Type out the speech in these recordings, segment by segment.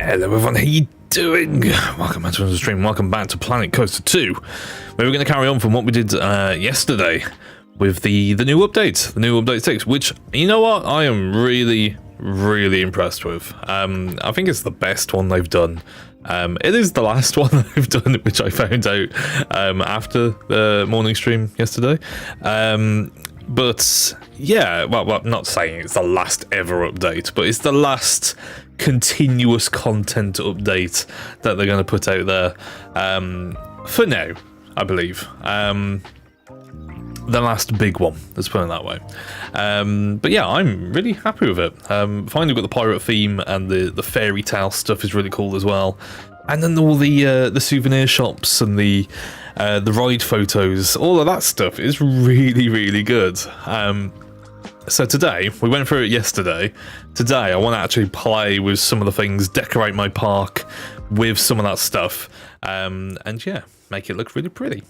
Hello everyone, how you doing? Welcome back to the stream, welcome back to Planet Coaster 2. We're going to carry on from what we did yesterday with the new update, the new update 6, which, you know what, I am really impressed with. I think it's the best one they've done. It is the last one they've done, which I found out after the morning stream yesterday. But yeah, well, I'm not saying it's the last ever update, but it's the last continuous content update that they're going to put out there for now, I believe. The last big one, let's put it that way. But yeah, I'm really happy with it. Finally got the pirate theme, and the fairy tale stuff is really cool as well. And then all the souvenir shops and the ride photos, all of that stuff is really good. So today, we went through it yesterday. Today, I want to actually play with some of the things, decorate my park with some of that stuff, and yeah, make it look really pretty.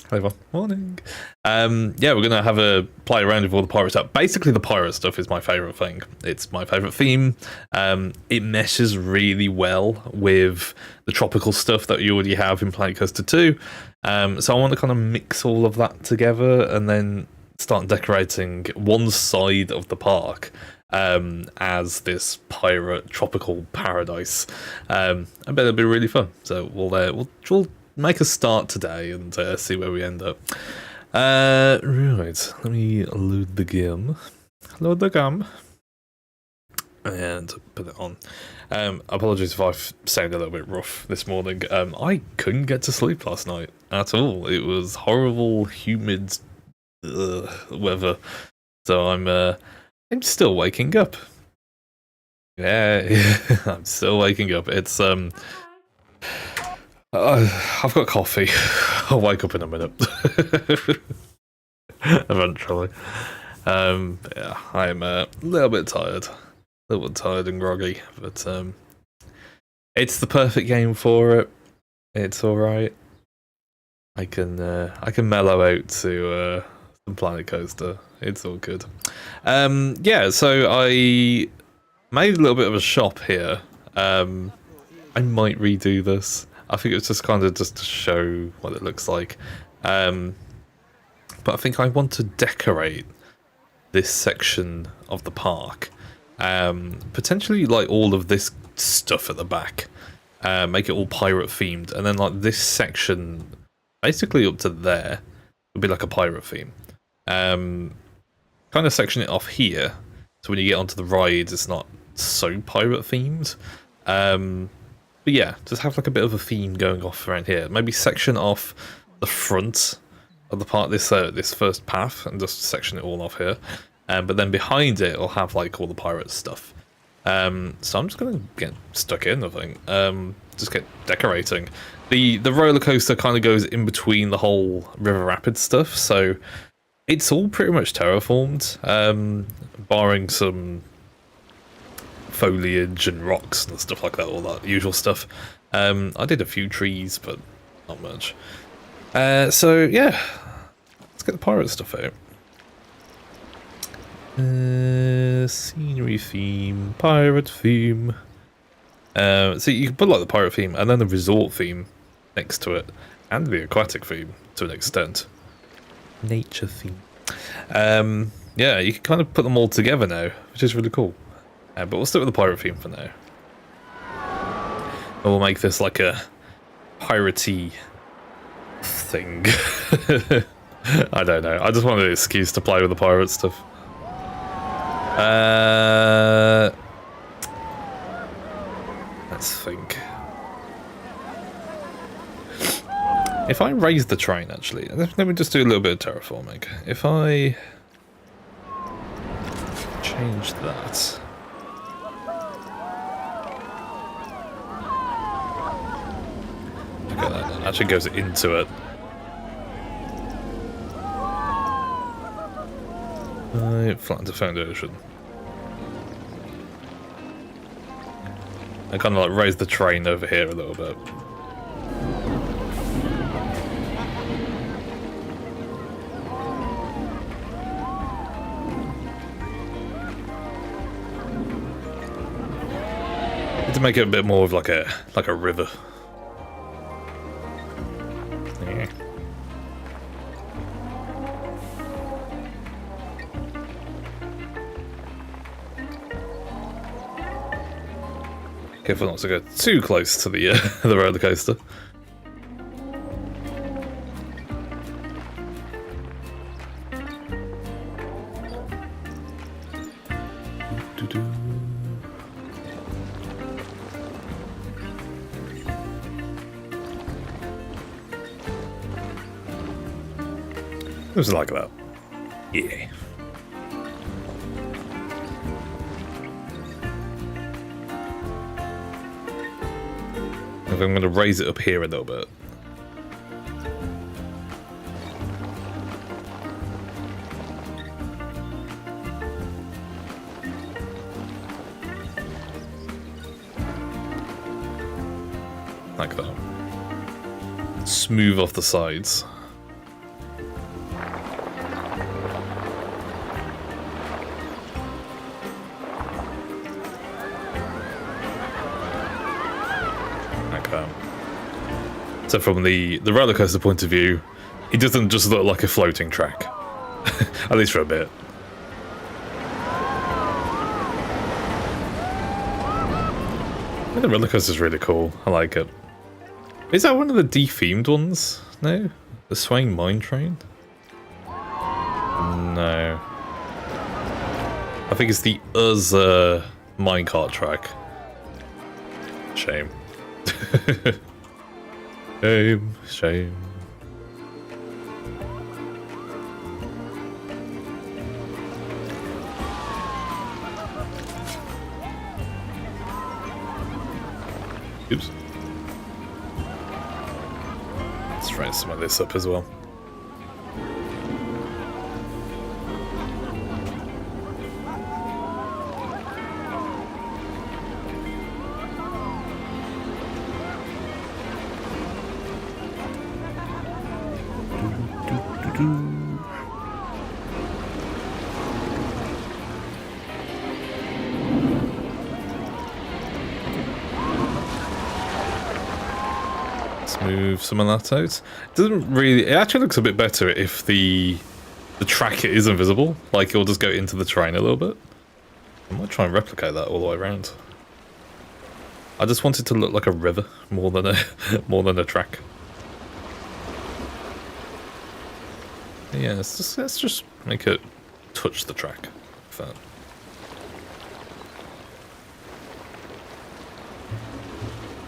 Hello, morning. Yeah, we're gonna have a play around with all the pirate stuff. Basically, the pirate stuff is my favorite thing. It's my favorite theme. It meshes really well with the tropical stuff that you already have in Planet Coaster 2. So I want to kind of mix all of that together and then start decorating one side of the park as this pirate tropical paradise. I bet it'll be really fun. So we'll make a start today and see where we end up. Right, let me load the game. Load the game. And put it on. Apologies if I've sounded a little bit rough this morning. I couldn't get to sleep last night at all. It was horrible, humid weather. So I'm still waking up. Yeah, I'm still waking up. It's I've got coffee. I'll wake up in a minute. Eventually. Yeah, I'm a little bit tired. A little bit tired and groggy, but it's the perfect game for it. It's alright. I can mellow out to some Planet Coaster. It's all good. Yeah, so I made a little bit of a shop here. I might redo this. I think it's just kind of just to show what it looks like. But I think I want to decorate this section of the park. Potentially like all of this stuff at the back. Make it all pirate themed. And then like this section, basically up to there, would be like a pirate theme. Kind of section it off here. So when you get onto the rides, it's not so pirate themed. But yeah, just have like a bit of a theme going off around here. Maybe section off the front of the part, this first path, and just section it all off here. But then behind it, it'll have like all the pirate stuff. So I'm just gonna get stuck in, I think. Just get decorating. The roller coaster kind of goes in between the whole River Rapids stuff, so it's all pretty much terraformed, barring some foliage and rocks and stuff like that, all that usual stuff. I did a few trees, but not much. So yeah, let's get the pirate stuff out. Scenery theme, pirate theme. So you can put like the pirate theme and then the resort theme next to it, and the aquatic theme to an extent. Nature theme. Yeah, you can kind of put them all together now, which is really cool. But we'll stick with the pirate theme for now. And we'll make this like a piratey thing. I don't know. I just wanted an excuse to play with the pirate stuff. Let's think. If I raise the train, actually, let me just do a little bit of terraforming. If I change that. Okay, that actually goes into it. Flatten the foundation. I kind of like raise the train over here a little bit. to make it a bit more of like a river. Yeah. Careful not to go too close to the the roller coaster. It was like that. Yeah. I'm going to raise it up here a little bit. Like that. Smooth off the sides. So from the roller coaster point of view, it doesn't just look like a floating track, at least for a bit. The roller coaster's really cool. I like it. Is that one of the de-themed ones? No, the Swaying Mine Train. No, I think it's the minecart track. Shame. Shame, shame. Oops. Let's try some of this up as well. Move some of that out. It doesn't really. It actually looks a bit better if the track is invisible. Like it'll just go into the terrain a little bit. I might try and replicate that all the way around. I just want it to look like a river more than a track. Yeah, let's just make it touch the track. Like that.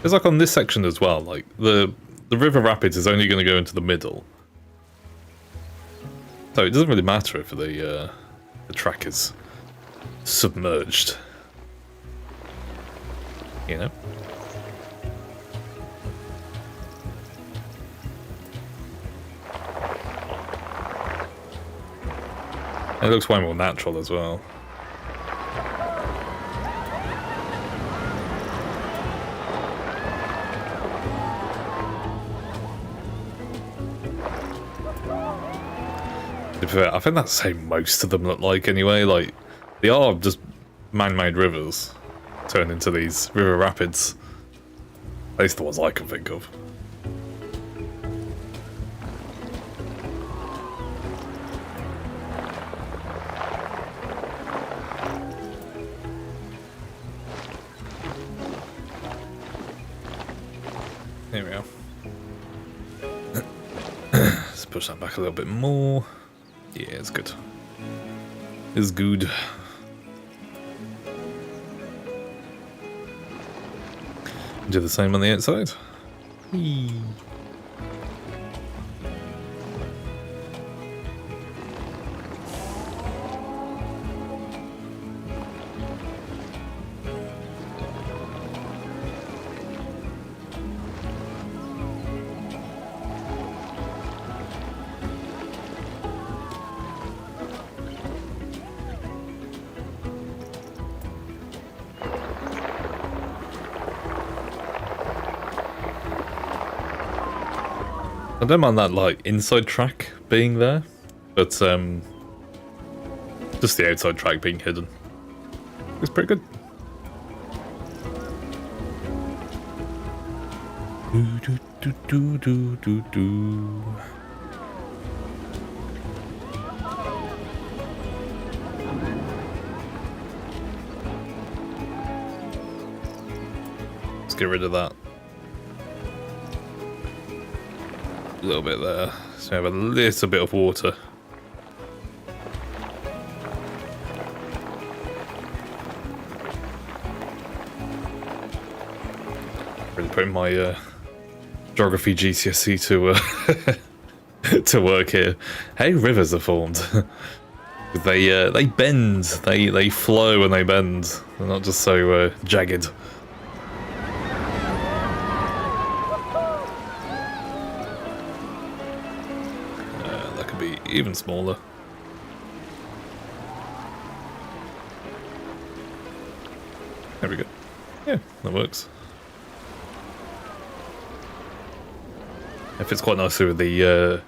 It's like on this section as well, like the river rapids is only going to go into the middle. So it doesn't really matter if the track is submerged. You know? It looks way more natural as well. I think that's how most of them look like anyway. Like, they are just man-made rivers turned into these river rapids. At least the ones I can think of. There we are. Let's push that back a little bit more. Yeah, it's good. It's good. Do the same on the outside. Whee. I don't mind that, like, inside track being there, but just the outside track being hidden. It's pretty good. Do, do, do, do, do, do, do. Let's get rid of that. A little bit there. So we have a little bit of water. Really putting my geography GCSE to to work here. Hey, rivers are formed. They bend. They flow and they bend. They're not just so jagged. That could be even smaller. There we go. Yeah, that works. It fits quite nicely with the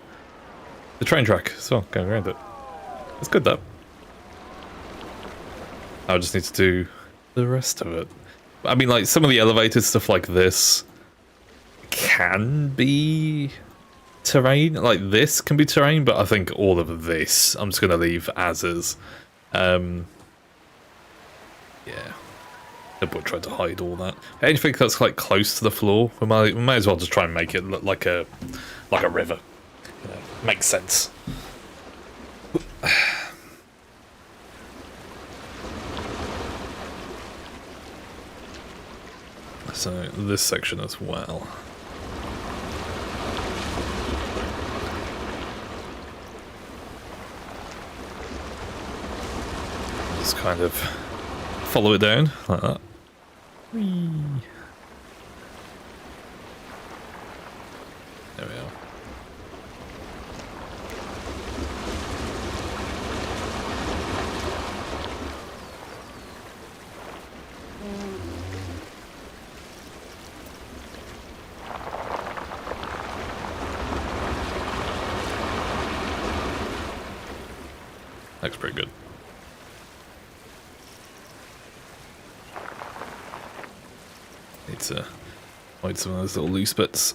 train track as well, going around it. It's good though. I just need to do the rest of it. I mean, like, some of the elevated stuff like this can be terrain. Like, this can be terrain, but I think all of this I'm just going to leave as is. Yeah. The book tried to hide all that. Anything that's like close to the floor, we may as well just try and make it look like a river. You know, makes sense. So this section as well. Just kind of follow it down like that. Whee. There we are. Looks pretty good. Need to hide some of those little loose bits.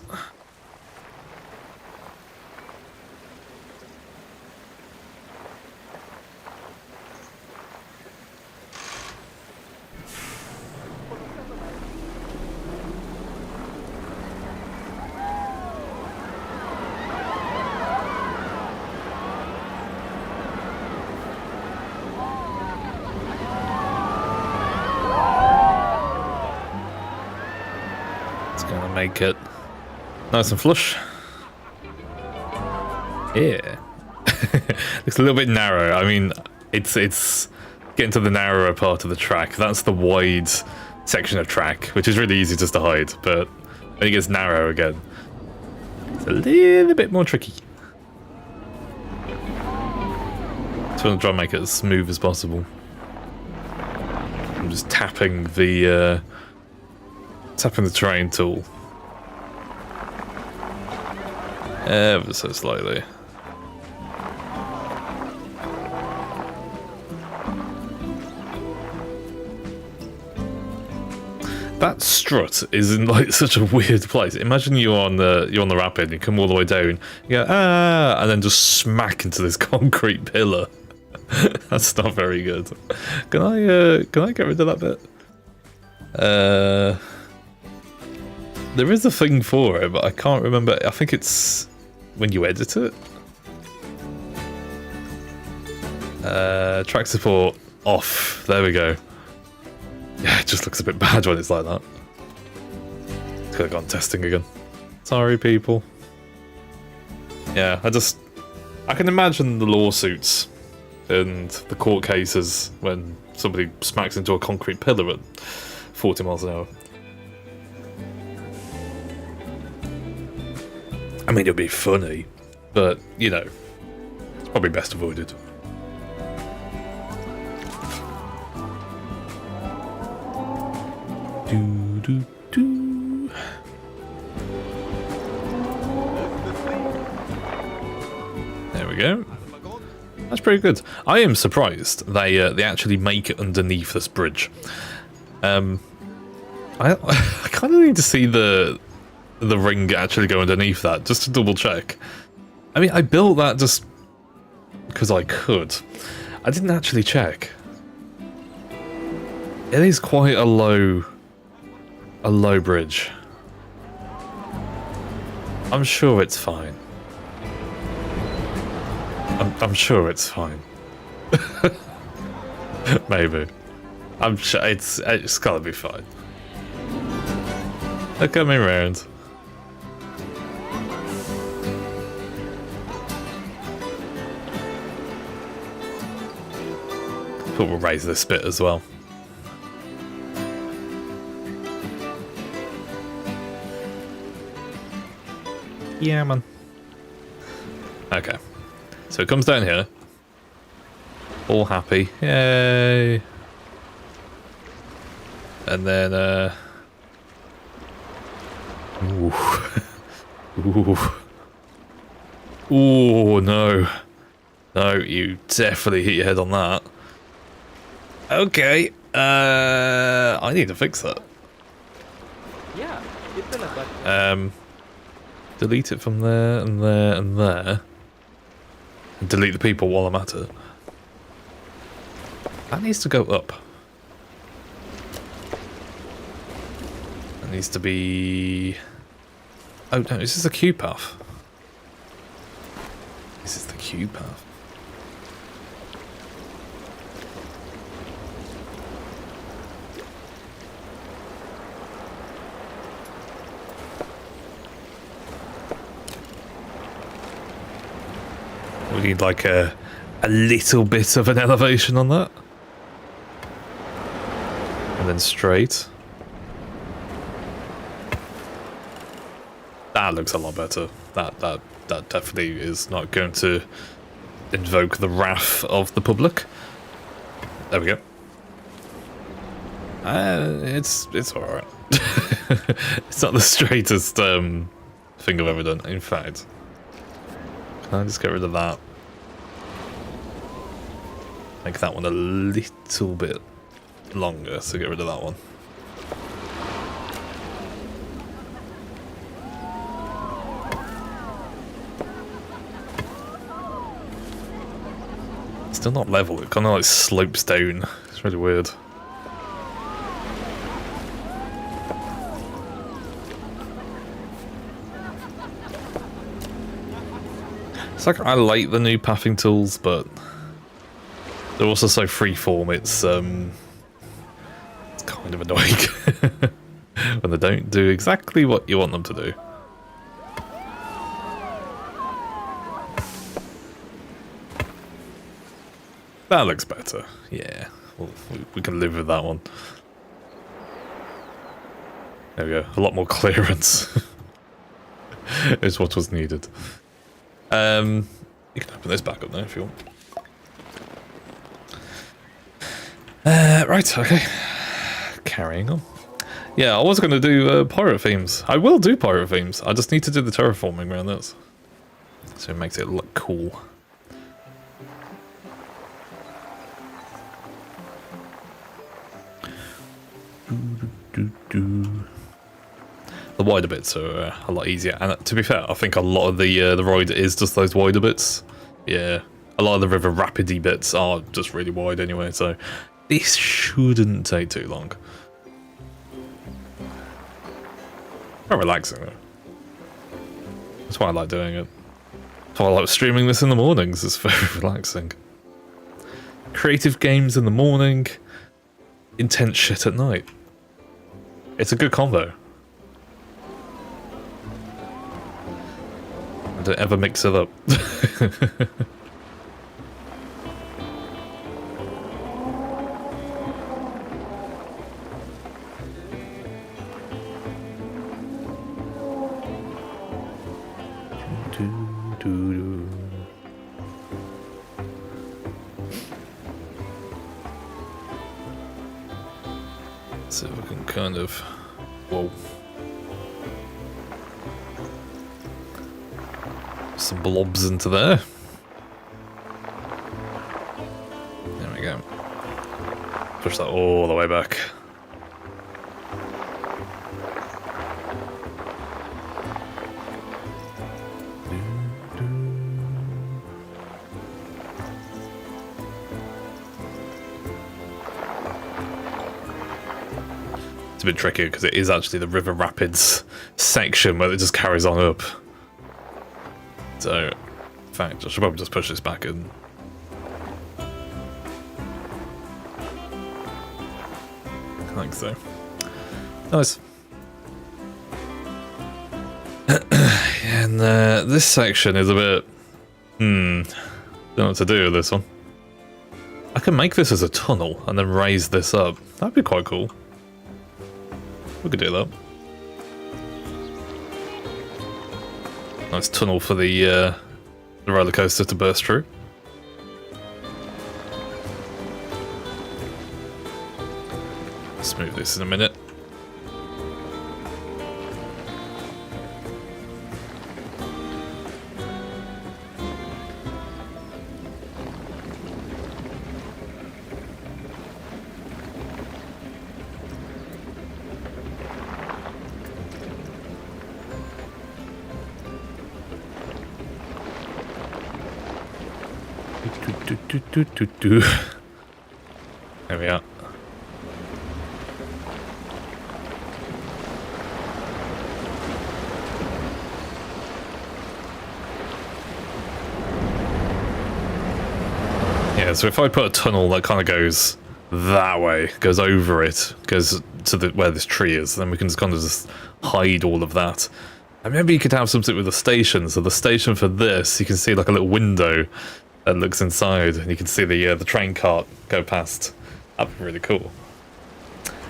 Make it nice and flush. Yeah. Looks a little bit narrow. I mean, it's getting to the narrower part of the track. That's the wide section of track, which is really easy just to hide, but when it gets narrow again, it's a little bit more tricky. Just want to try and make it as smooth as possible. I'm just tapping the terrain tool. Ever so slightly. That strut is in like such a weird place. Imagine you're on the rapid, you come all the way down, you go and then just smack into this concrete pillar. That's not very good. Can I get rid of that bit? There is a thing for it, but I can't remember. I think it's when you edit it. Track support off. There we go. Yeah, it just looks a bit bad when it's like that. Could have gone testing again. Sorry, people. Yeah, I can imagine the lawsuits and the court cases when somebody smacks into a concrete pillar at 40 miles an hour. I mean, it'll be funny, but, you know, it's probably best avoided. Do, do, do. There we go. That's pretty good. I am surprised they actually make it underneath this bridge. I kind of need to see the the ring actually go underneath that, just to double check. I mean, I built that just because I could. I didn't actually check. It is quite a low bridge. I'm sure it's fine. I'm sure it's fine. Maybe. I'm sure it's gotta be fine. They're coming round. But we'll raise this bit as well. Yeah, man. Okay. So it comes down here. All happy. Yay. And then, ooh. Ooh. Ooh, no. No, you definitely hit your head on that. Okay. I need to fix that. Yeah, it's delete it from there and there and there. And delete the people while I'm at it. That needs to go up. That needs to be... Oh no, this is the Q path. This is the Q path. We need like a little bit of an elevation on that. And then straight. That looks a lot better. That definitely is not going to invoke the wrath of the public. There we go. It's alright. It's not the straightest thing I've ever done, in fact. Can I just get rid of that? Make that one a little bit longer, so get rid of that one. Still not level, it kind of like slopes down. It's really weird. It's like I like the new pathing tools, but they're also so freeform. It's kind of annoying when they don't do exactly what you want them to do. That looks better. Yeah, we can live with that one. There we go. A lot more clearance is what was needed. You can open this back up now if you want. Right, okay. Carrying on. Yeah, I was going to do pirate themes. I will do pirate themes. I just need to do the terraforming around this. So it makes it look cool. The wider bits are a lot easier, and to be fair, I think a lot of the ride is just those wider bits. Yeah, a lot of the river rapidy bits are just really wide anyway, so this shouldn't take too long. Quite relaxing though. That's why I like doing it. That's why I like streaming this in the mornings. It's very relaxing. Creative games in the morning, intense shit at night. It's a good combo. Don't ever mix it up. So we can kind of... Whoa. Some blobs into there. There we go. Push that all the way back. a bit trickier because it is actually the river rapids section where it just carries on up. So, in fact, I should probably just push this back in. I think so. Nice. And this section is a bit... don't know what to do with this one. I can make this as a tunnel and then raise this up. That'd be quite cool. We could do that. Nice tunnel for the roller coaster to burst through. Smooth this in a minute. There we are. Yeah, so if I put a tunnel that kind of goes that way, goes over it, goes to where this tree is, then we can just kind of just hide all of that. And maybe you could have something with a station. So the station for this, you can see like a little window that looks inside, and you can see the train cart go past. That'd be really cool.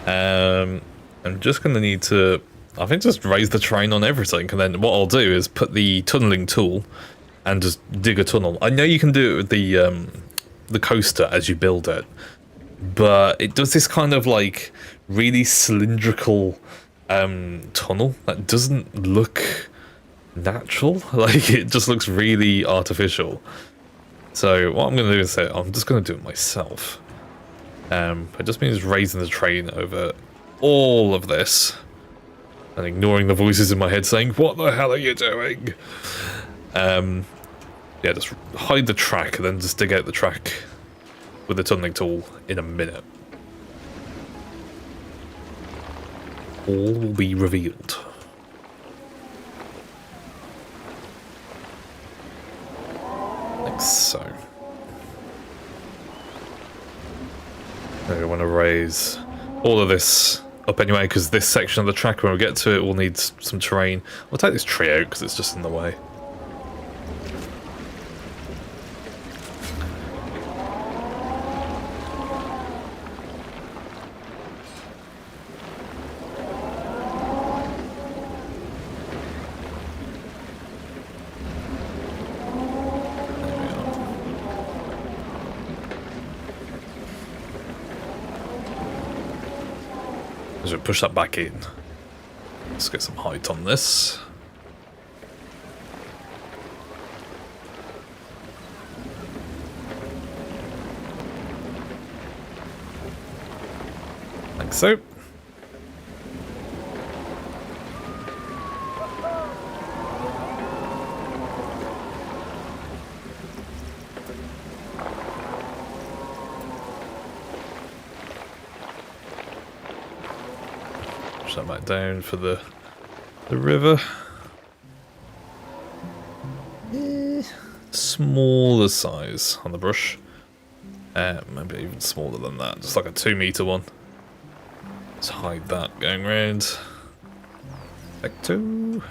I'm just going to need to, I think, just raise the train on everything, and then what I'll do is put the tunneling tool and just dig a tunnel. I know you can do it with the coaster as you build it, but it does this kind of like really cylindrical tunnel that doesn't look natural. Like, it just looks really artificial. So what I'm going to do is say I'm just going to do it myself. It just means raising the train over all of this and ignoring the voices in my head saying, "What the hell are you doing?" Yeah, just hide the track and then just dig out the track with the tunneling tool in a minute. All will be revealed. Like so. Now we want to raise all of this up anyway, because this section of the track, when we get to it, will need some terrain. We'll take this tree out because it's just in the way. As we push that back in, let's get some height on this. Like so. That back down for the river. Smaller size on the brush. Maybe even smaller than that. Just like a 2-meter one. Let's hide that going round. Back 2.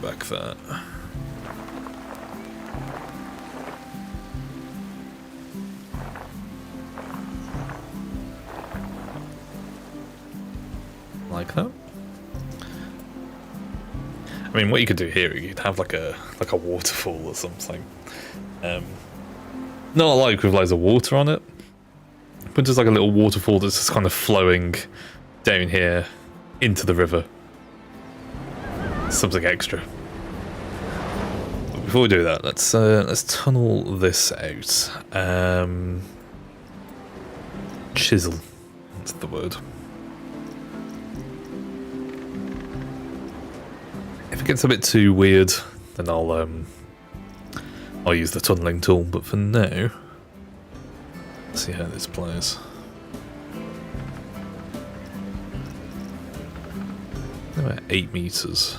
Back that. Like that. I mean, what you could do here, you could have like a waterfall or something. Not like with loads of water on it, but just like a little waterfall that's just kind of flowing down here into the river. Something extra. But before we do that, let's tunnel this out. Chisel. That's the word. If it gets a bit too weird, then I'll use the tunneling tool. But for now, let's see how this plays. About 8 meters.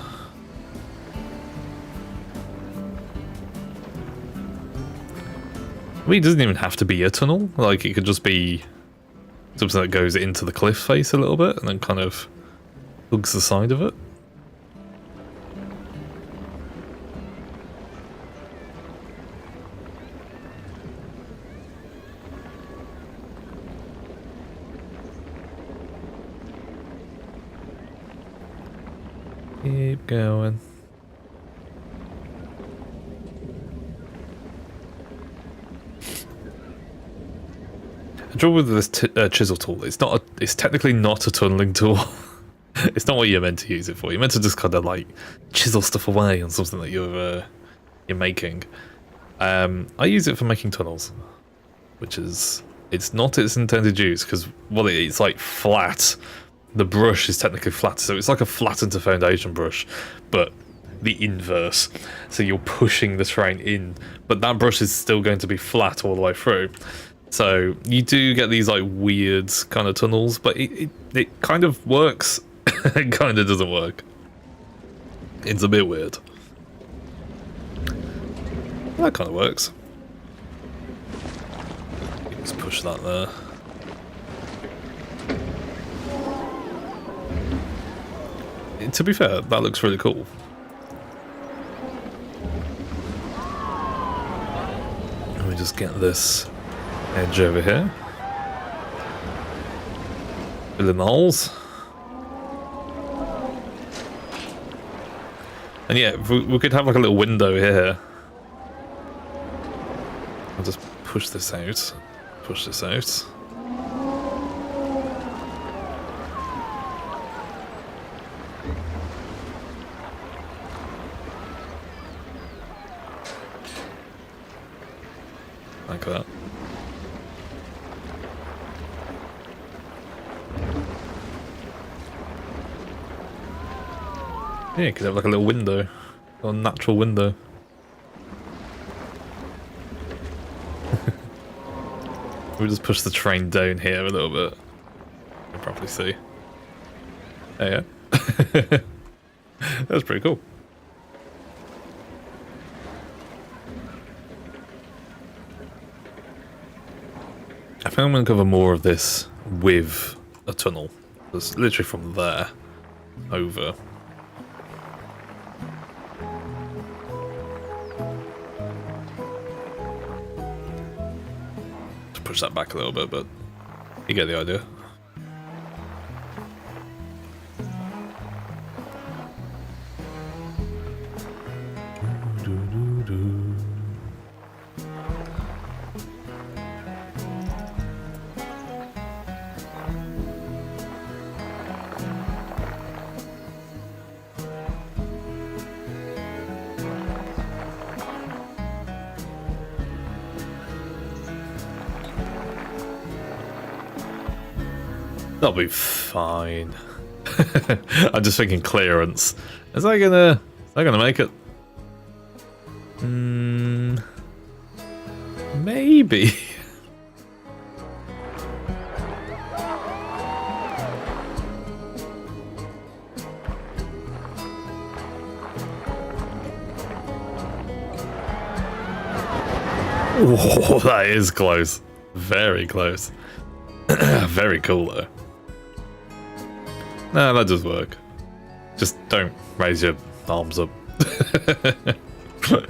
I mean, it doesn't even have to be a tunnel. Like, it could just be something that goes into the cliff face a little bit and then kind of hugs the side of it. Keep going. The trouble with this chisel tool, it's technically not a tunneling tool. It's not what you're meant to use it for. You're meant to just kind of like chisel stuff away on something that you're making. I use it for making tunnels, which is it's not its intended use because it's like flat. The brush is technically flat, so it's like a flattened to foundation brush, but the inverse. So you're pushing the terrain in, but that brush is still going to be flat all the way through. So you do get these like weird kind of tunnels, but it kind of works. It kind of doesn't work. It's a bit weird. That kind of works. Let's push that there. To be fair, that looks really cool. Let me just get this edge over here. Fill in the holes. And yeah, we could have like a little window here. I'll just push this out. Push this out. Like that. Yeah, you could have like a little window. A natural window. We'll just push the train down here a little bit. You can probably see. There you go. That's pretty cool. I think I'm going to cover more of this with a tunnel. It's literally from there over. Just push that back a little bit, but you get the idea. That'll be fine. I'm just thinking clearance. Is that gonna make it? Maybe. Whoa, that is close. Very close. Very cool though. No, that does work. Just don't raise your arms up.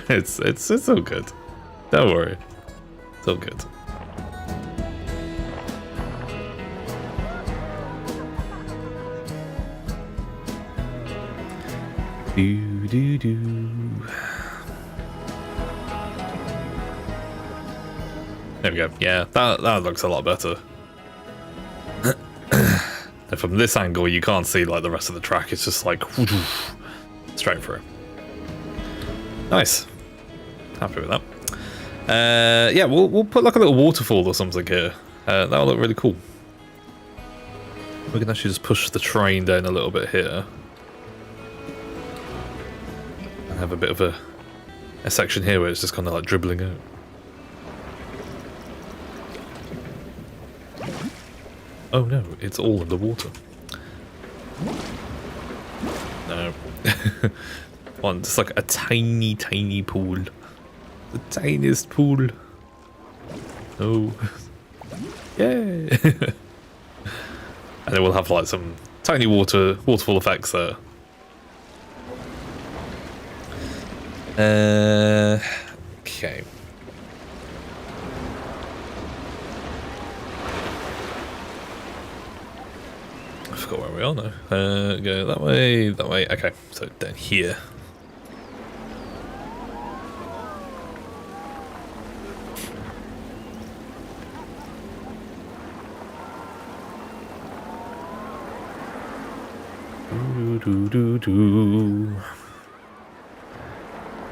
It's all good. Don't worry. It's all good. Do do do. There we go. Yeah, that looks a lot better. And from this angle, you can't see like the rest of the track. It's just like straight through. Nice. Happy with that. Yeah, we'll put like a little waterfall or something here. That'll look really cool. We can actually just push the train down a little bit here. have a bit of a section here where it's just kind of like dribbling out. Oh no, it's all underwater. No. One, just like a tiny, tiny pool. The tiniest pool. Oh. Yay! And then we'll have like some tiny waterfall effects there. Okay. I forgot where we are now. Go that way, that way. Okay, so down here.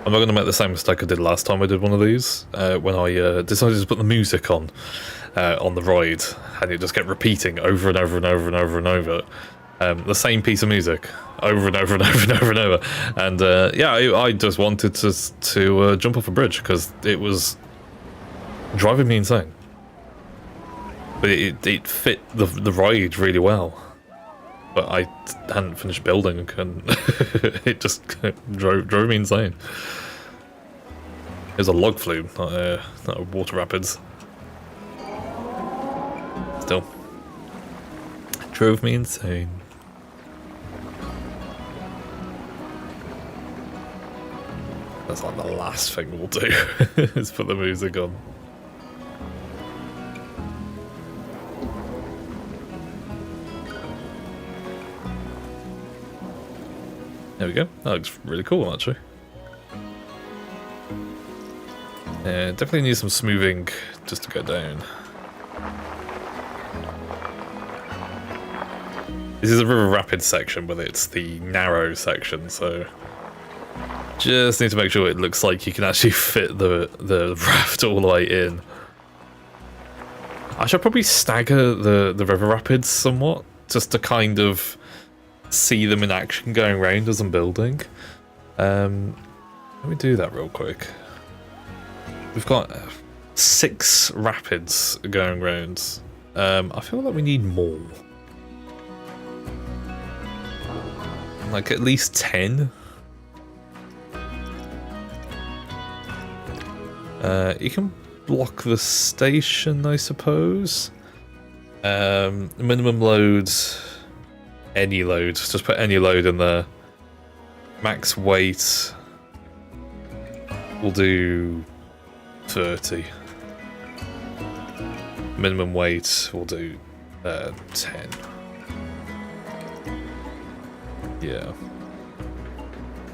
I'm not going to make the same mistake I did last time I did one of these, when I decided to put the music on the ride, and it just kept repeating over and over and over and over and over. The same piece of music over and over and over and over and over. And yeah, I just wanted to jump off a bridge because it was driving me insane. But it fit the ride really well. But I hadn't finished building and it just drove me insane. It was a log flume, not a water rapids. Still. Drove me insane. That's like the last thing we'll do, is put the music on. There we go. That looks really cool, actually. Definitely need some smoothing just to go down. This is a river rapids section, but it's the narrow section, so just need to make sure it looks like you can actually fit the raft all the way in. I should probably stagger the river rapids somewhat, just to kind of see them in action going around as I'm building. Let me do that real quick. We've got 6 rapids going around. I feel like we need more. Like at least 10. You can block the station, I suppose. Minimum loads. Any load. Just put any load in there. Max weight. We'll do 30. Minimum weight. We'll do 10. Yeah.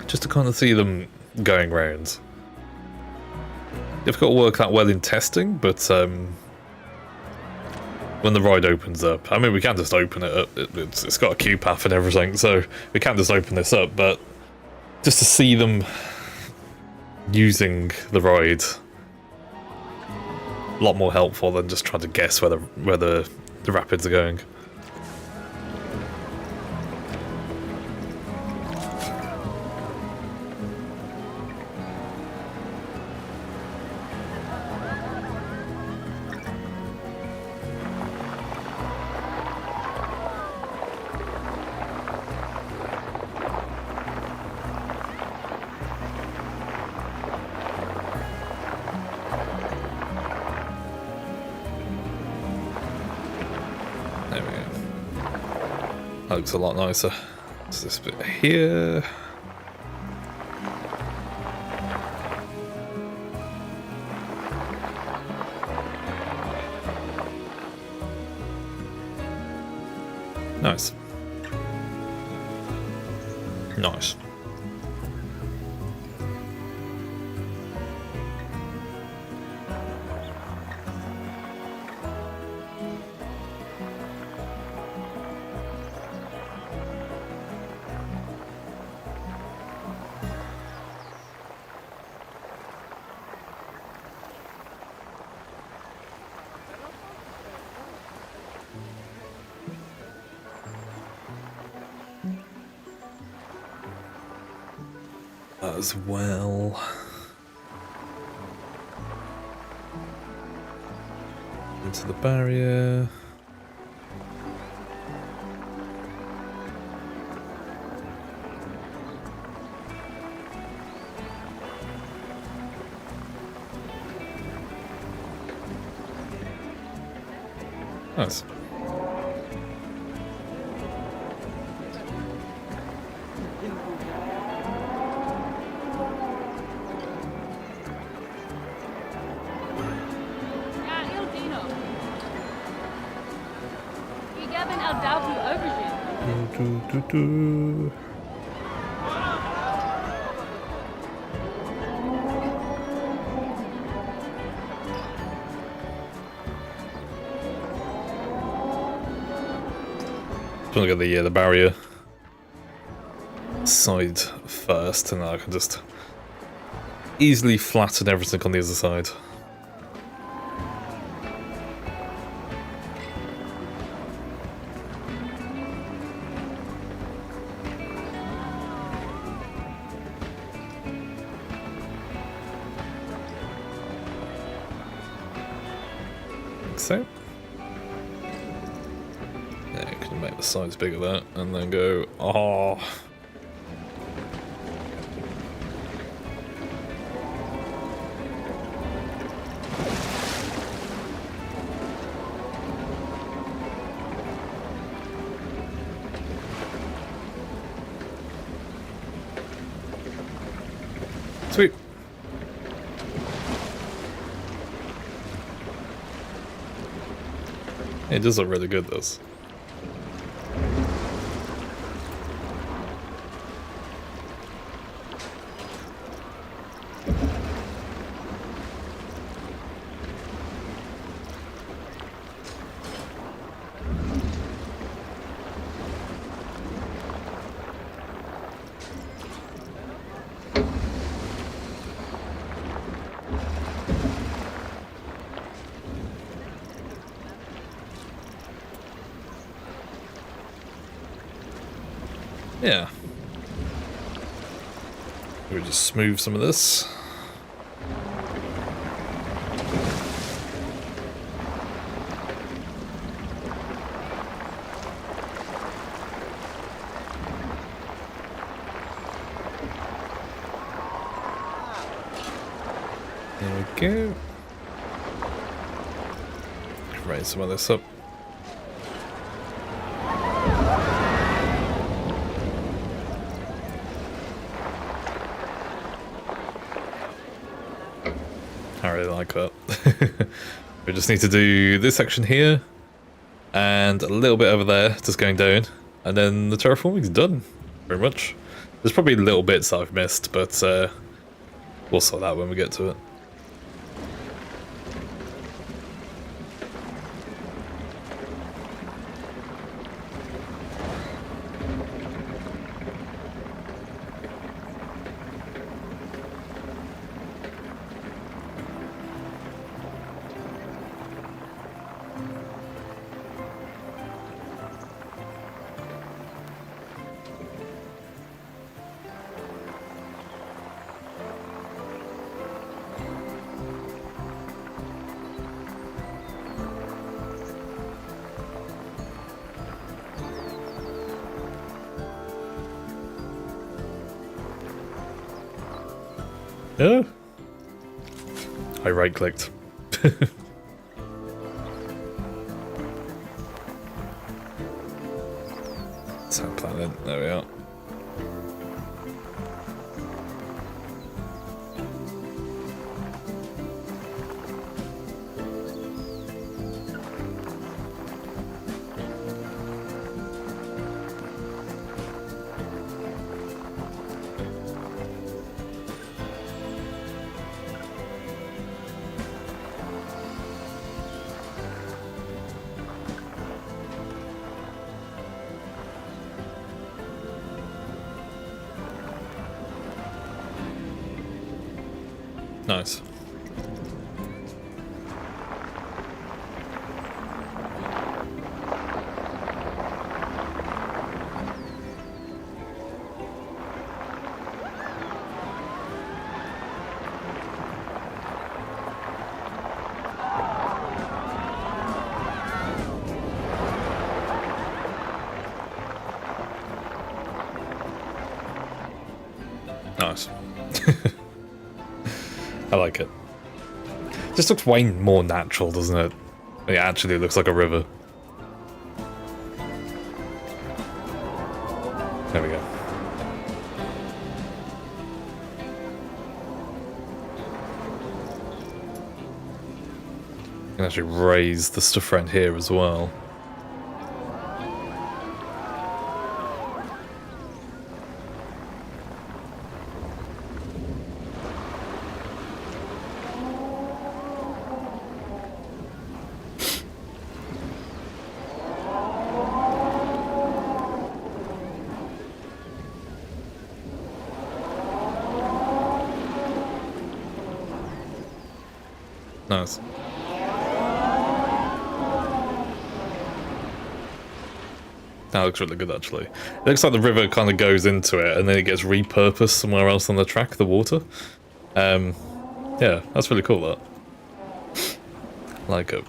Just to kind of see them going round. Difficult to work that well in testing, but when the ride opens up, I mean, we can just open it up. It's got a queue path and everything, so we can just open this up, but just to see them using the ride, a lot more helpful than just trying to guess where the rapids are going. That looks a lot nicer. It's this bit here. Nice. Nice. as well. Into the barrier. Nice. Do. Just want to get the barrier side first, and then I can just easily flatten everything on the other side. Like so. Yeah, you can make the size bigger there, and then go, oh. Sweet. It does look really good, this. Yeah. We'll just smooth some of this. There we go. Raise some of this up. I really like that. We just need to do this section here and a little bit over there, just going down, and then the terraforming's done, pretty much. There's probably little bits that I've missed, but we'll sort that when we get to it. Yeah. I right-clicked. Sand planet, there we are. Nice. Nice. I like it. Just looks way more natural, doesn't it? It actually looks like a river. There we go. You can actually raise the stuff around here as well. Nice. That looks really good, actually. It looks like the river kind of goes into it, and then it gets repurposed somewhere else on the track, the water. Yeah, that's really cool, that. Like it.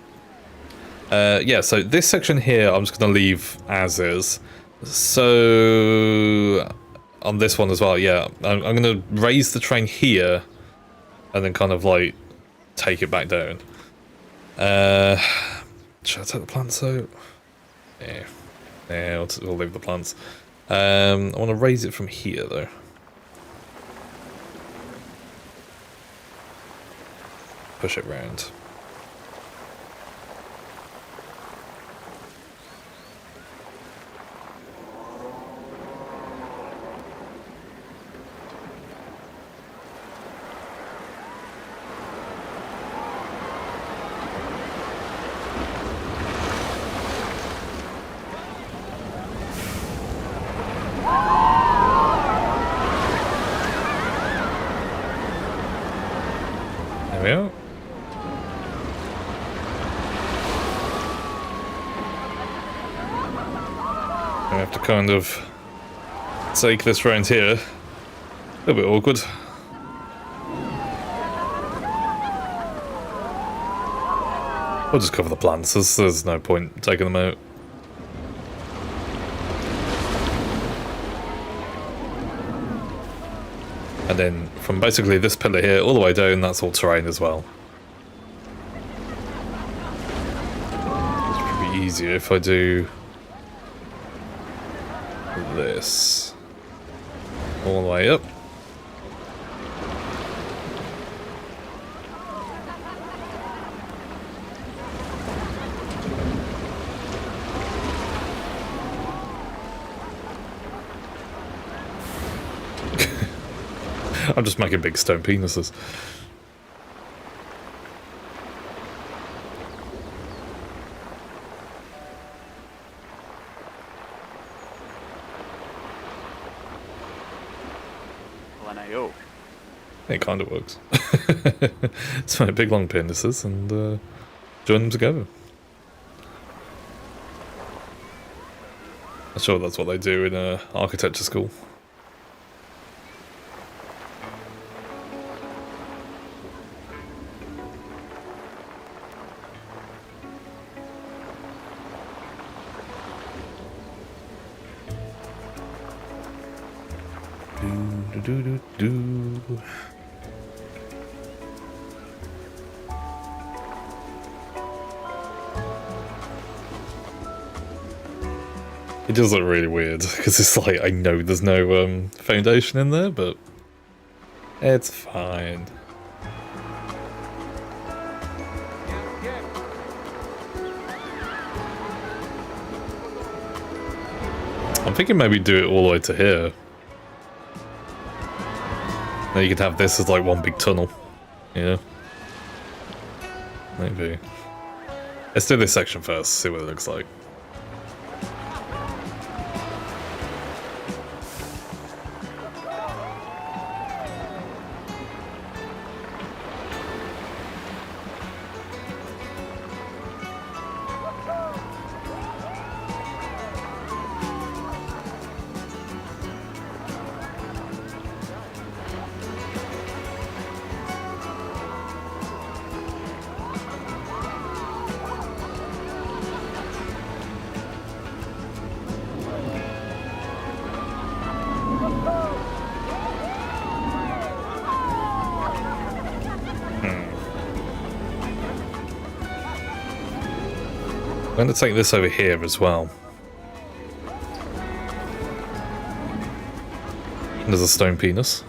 Yeah, so this section here, I'm just going to leave as is. So, on this one as well, yeah, I'm going to raise the train here, and then kind of, like, take it back down. Should I take the plants out? Yeah. Yeah, we'll leave the plants. I want to raise it from here, though. Push it round. There we are. I have to kind of take this round here. A little bit awkward. We'll just cover the plants, there's no point taking them out. And then from basically this pillar here all the way down, that's all terrain as well. It's probably easier if I do this all the way up. I'm just making big stone penises. It kind of works. It's my big long penises and join them together. I'm sure that's what they do in architecture school. Do. It does look really weird because it's like I know there's no foundation in there, but it's fine. I'm thinking maybe do it all the way to here. Then you could have this as like one big tunnel. Yeah. Maybe. Let's do this section first, see what it looks like. I'm going to take this over here as well. And there's a stone penis.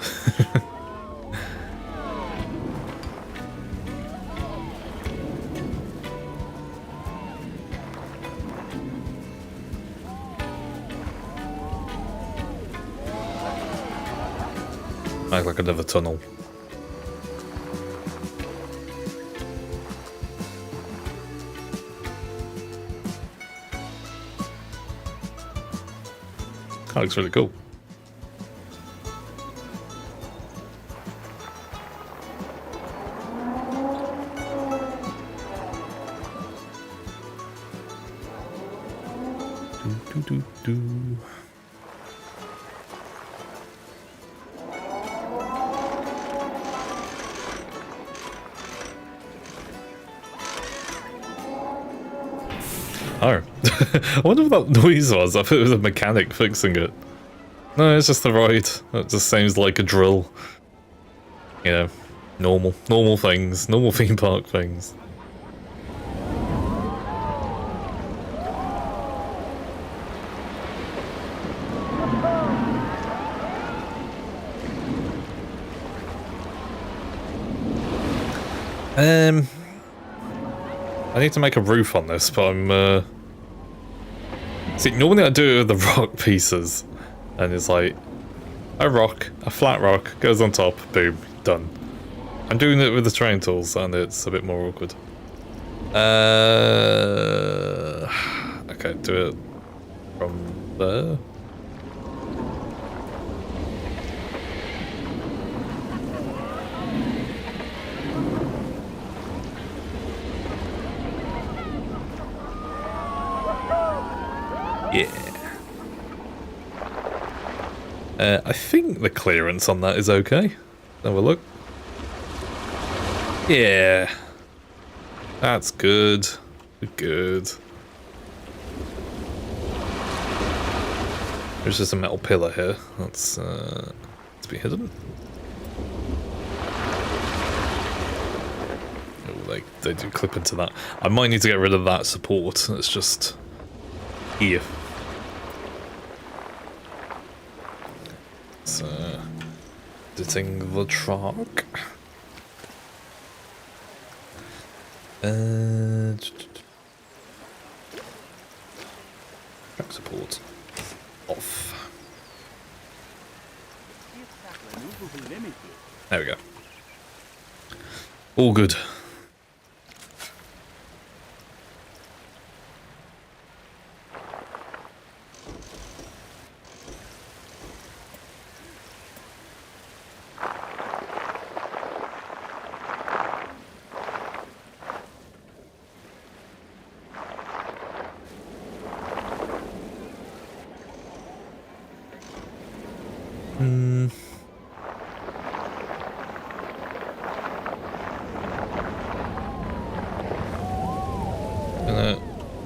Act like another tunnel. That looks really cool. Do. Oh. I wonder what that noise was. I thought it was a mechanic fixing it. No, it's just the ride. It just sounds like a drill. You know, normal things. Normal theme park things. I need to make a roof on this, but I'm, see, normally I do it with the rock pieces, and it's like, a flat rock, goes on top, boom, done. I'm doing it with the terrain tools, and it's a bit more awkward. Okay, do it from there. Yeah. I think the clearance on that is okay. Have a look. Yeah. That's good. Good. There's just a metal pillar here. Let's be hidden. Oh, they do clip into that. I might need to get rid of that support. It's just here. So, editing the truck. Track support off. There we go. All good.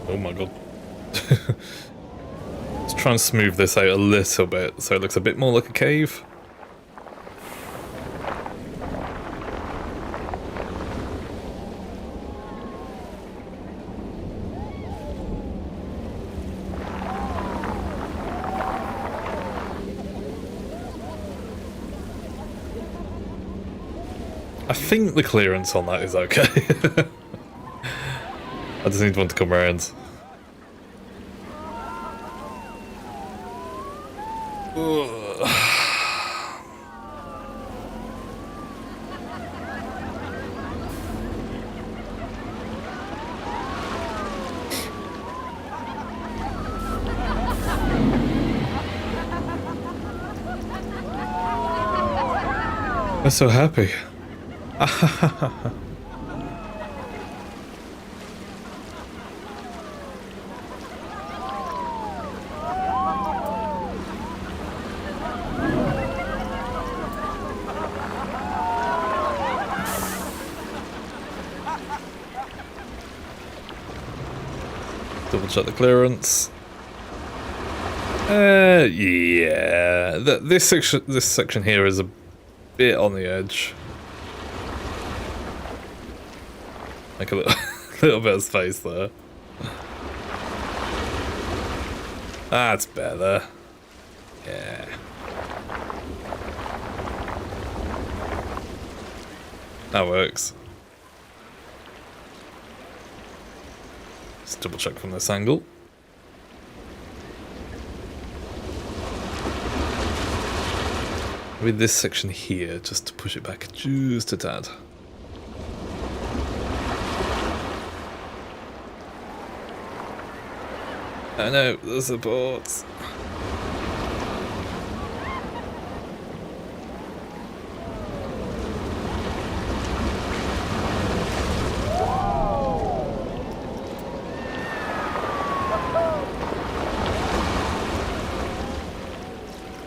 Oh my god. Let's try and smooth this out a little bit so it looks a bit more like a cave. I think the clearance on that is okay. I just need one to come around. I'm so happy. Double check the clearance. Yeah. This section here is a bit on the edge. Like a little, little bit of space there. That's better. Yeah. That works. Let's double check from this angle. With this section here, just to push it back just a tad. I know, the supports.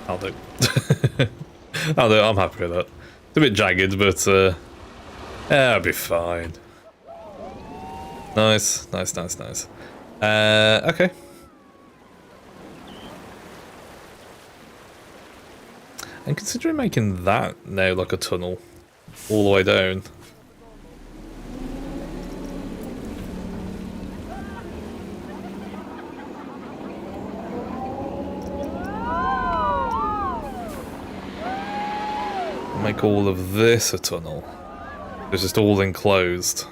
I'll do. I'll do. I'm happy with that. It's a bit jagged, but yeah, I'll be fine. Nice, nice, nice, nice. Okay. And considering making that now like a tunnel all the way down. Make all of this a tunnel. It's just all enclosed.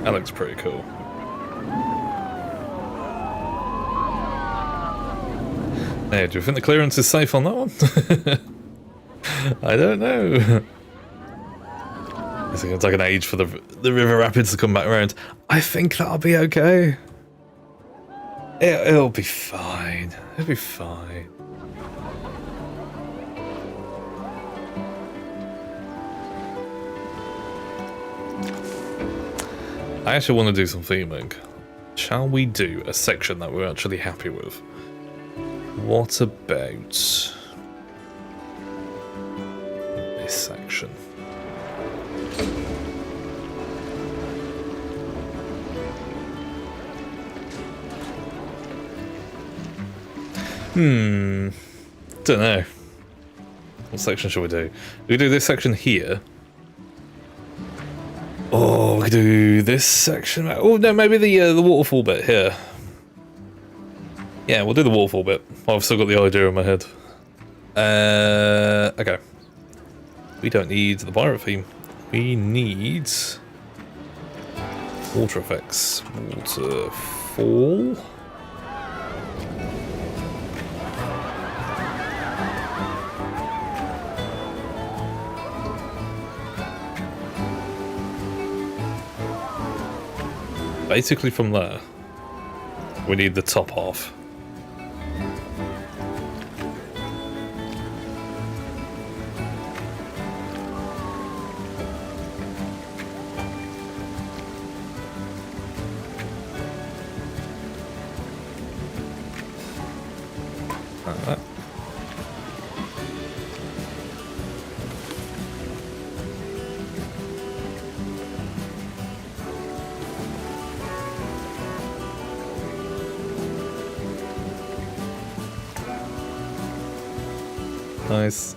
That looks pretty cool. Hey, do you think the clearance is safe on that one? I don't know. It's going to take an age for the river rapids to come back around. I think that'll be okay. It'll be fine. It'll be fine. I actually want to do some theming. Shall we do a section that we're actually happy with? What about this section? Don't know. What section should we do? We do this section here. Oh, we could do this section. Oh no, maybe the waterfall bit here. Yeah, we'll do the waterfall bit. I've still got the idea in my head. Okay. We don't need the pirate theme. We need water effects. Waterfall. Basically from there, we need the top half. Like that. Nice.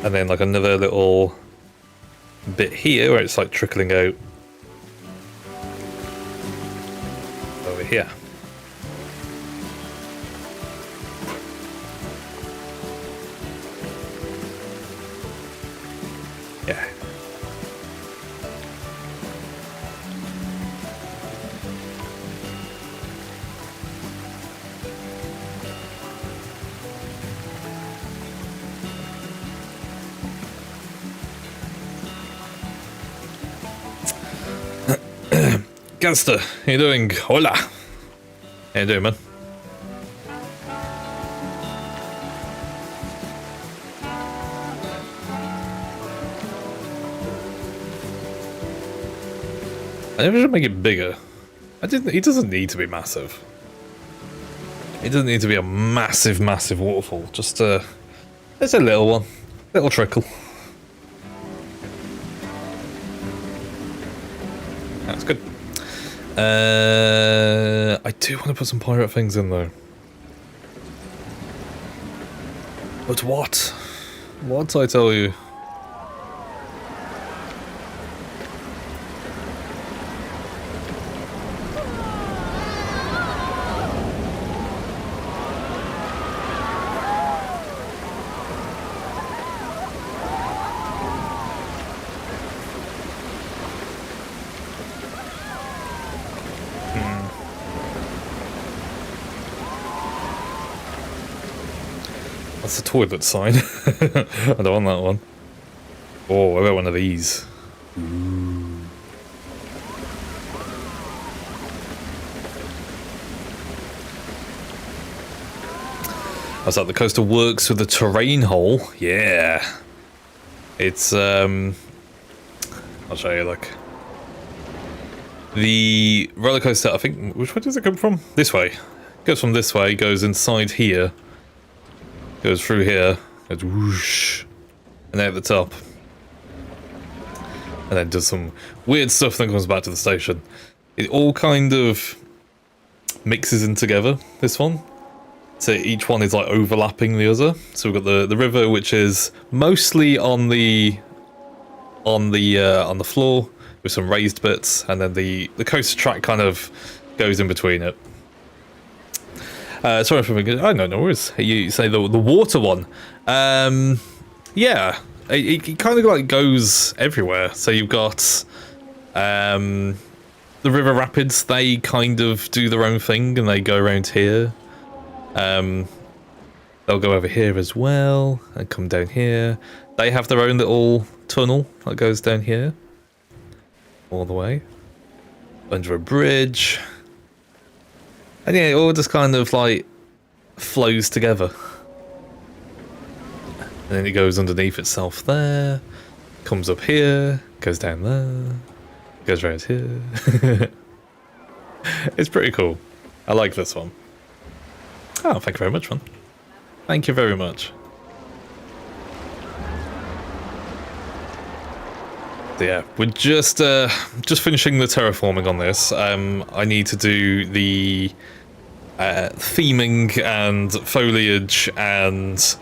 And then like another little bit here where it's like trickling out over here. Yeah. Gangster, how you doing? Hola. How you doing, man? I never should make it bigger. It doesn't need to be massive. It doesn't need to be a massive, massive waterfall. Just a little one, little trickle. That's good. I do want to put some pirate things in though. But what? What I tell you? That's the toilet sign. I don't want that one. Oh, I got one of these. Ooh. I was like, the coaster works with the terrain hole. Yeah. It's, I'll show you, look. The roller coaster, I think, which way does it come from? This way. It goes from this way, goes inside here. Goes through here, goes whoosh, and then at the top. And then does some weird stuff, then comes back to the station. It all kind of mixes in together, this one. So each one is like overlapping the other. So we've got the river, which is mostly on the floor with some raised bits, and then the coaster track kind of goes in between it. Sorry for me. I don't know. You say the water one? Yeah, it kind of like goes everywhere. So you've got the river rapids. They kind of do their own thing, and they go around here. They'll go over here as well and come down here. They have their own little tunnel that goes down here all the way under a bridge. And yeah, it all just kind of like flows together. And then it goes underneath itself there, comes up here, goes down there, goes around here. It's pretty cool. I like this one. Oh, thank you very much, man. Thank you very much. So yeah, we're just finishing the terraforming on this. I need to do the theming and foliage and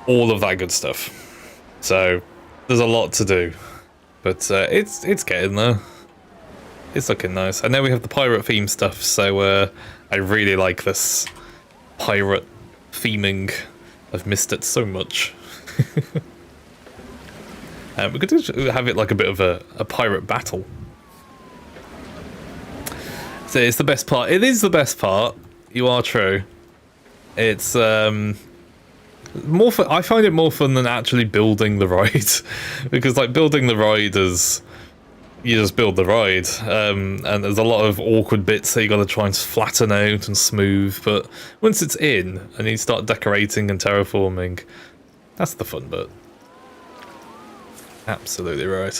all of that good stuff. So there's a lot to do, but it's getting there. It's looking nice. And now we have the pirate theme stuff, so I really like this pirate theming. I've missed it so much. We could just have it like a bit of a pirate battle. So it's the best part. It is the best part. You are true. It's more fun. I find it more fun than actually building the ride, because like building the ride is you just build the ride, and there's a lot of awkward bits that you got to try and flatten out and smooth. But once it's in and you start decorating and terraforming, that's the fun bit. Absolutely right.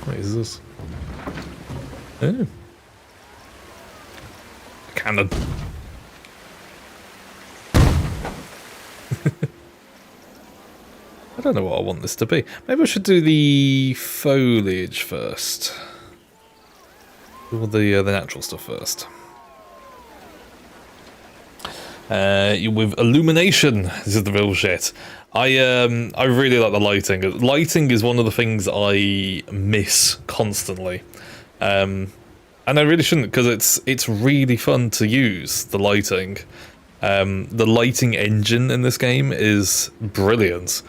What is this? Oh. A cannon. I don't know what I want this to be. Maybe I should do the foliage first. Or the natural stuff first. With illumination, this is the real shit. I really like the lighting. Lighting is one of the things I miss constantly, and I really shouldn't, because it's really fun to use the lighting. The lighting engine in this game is brilliant,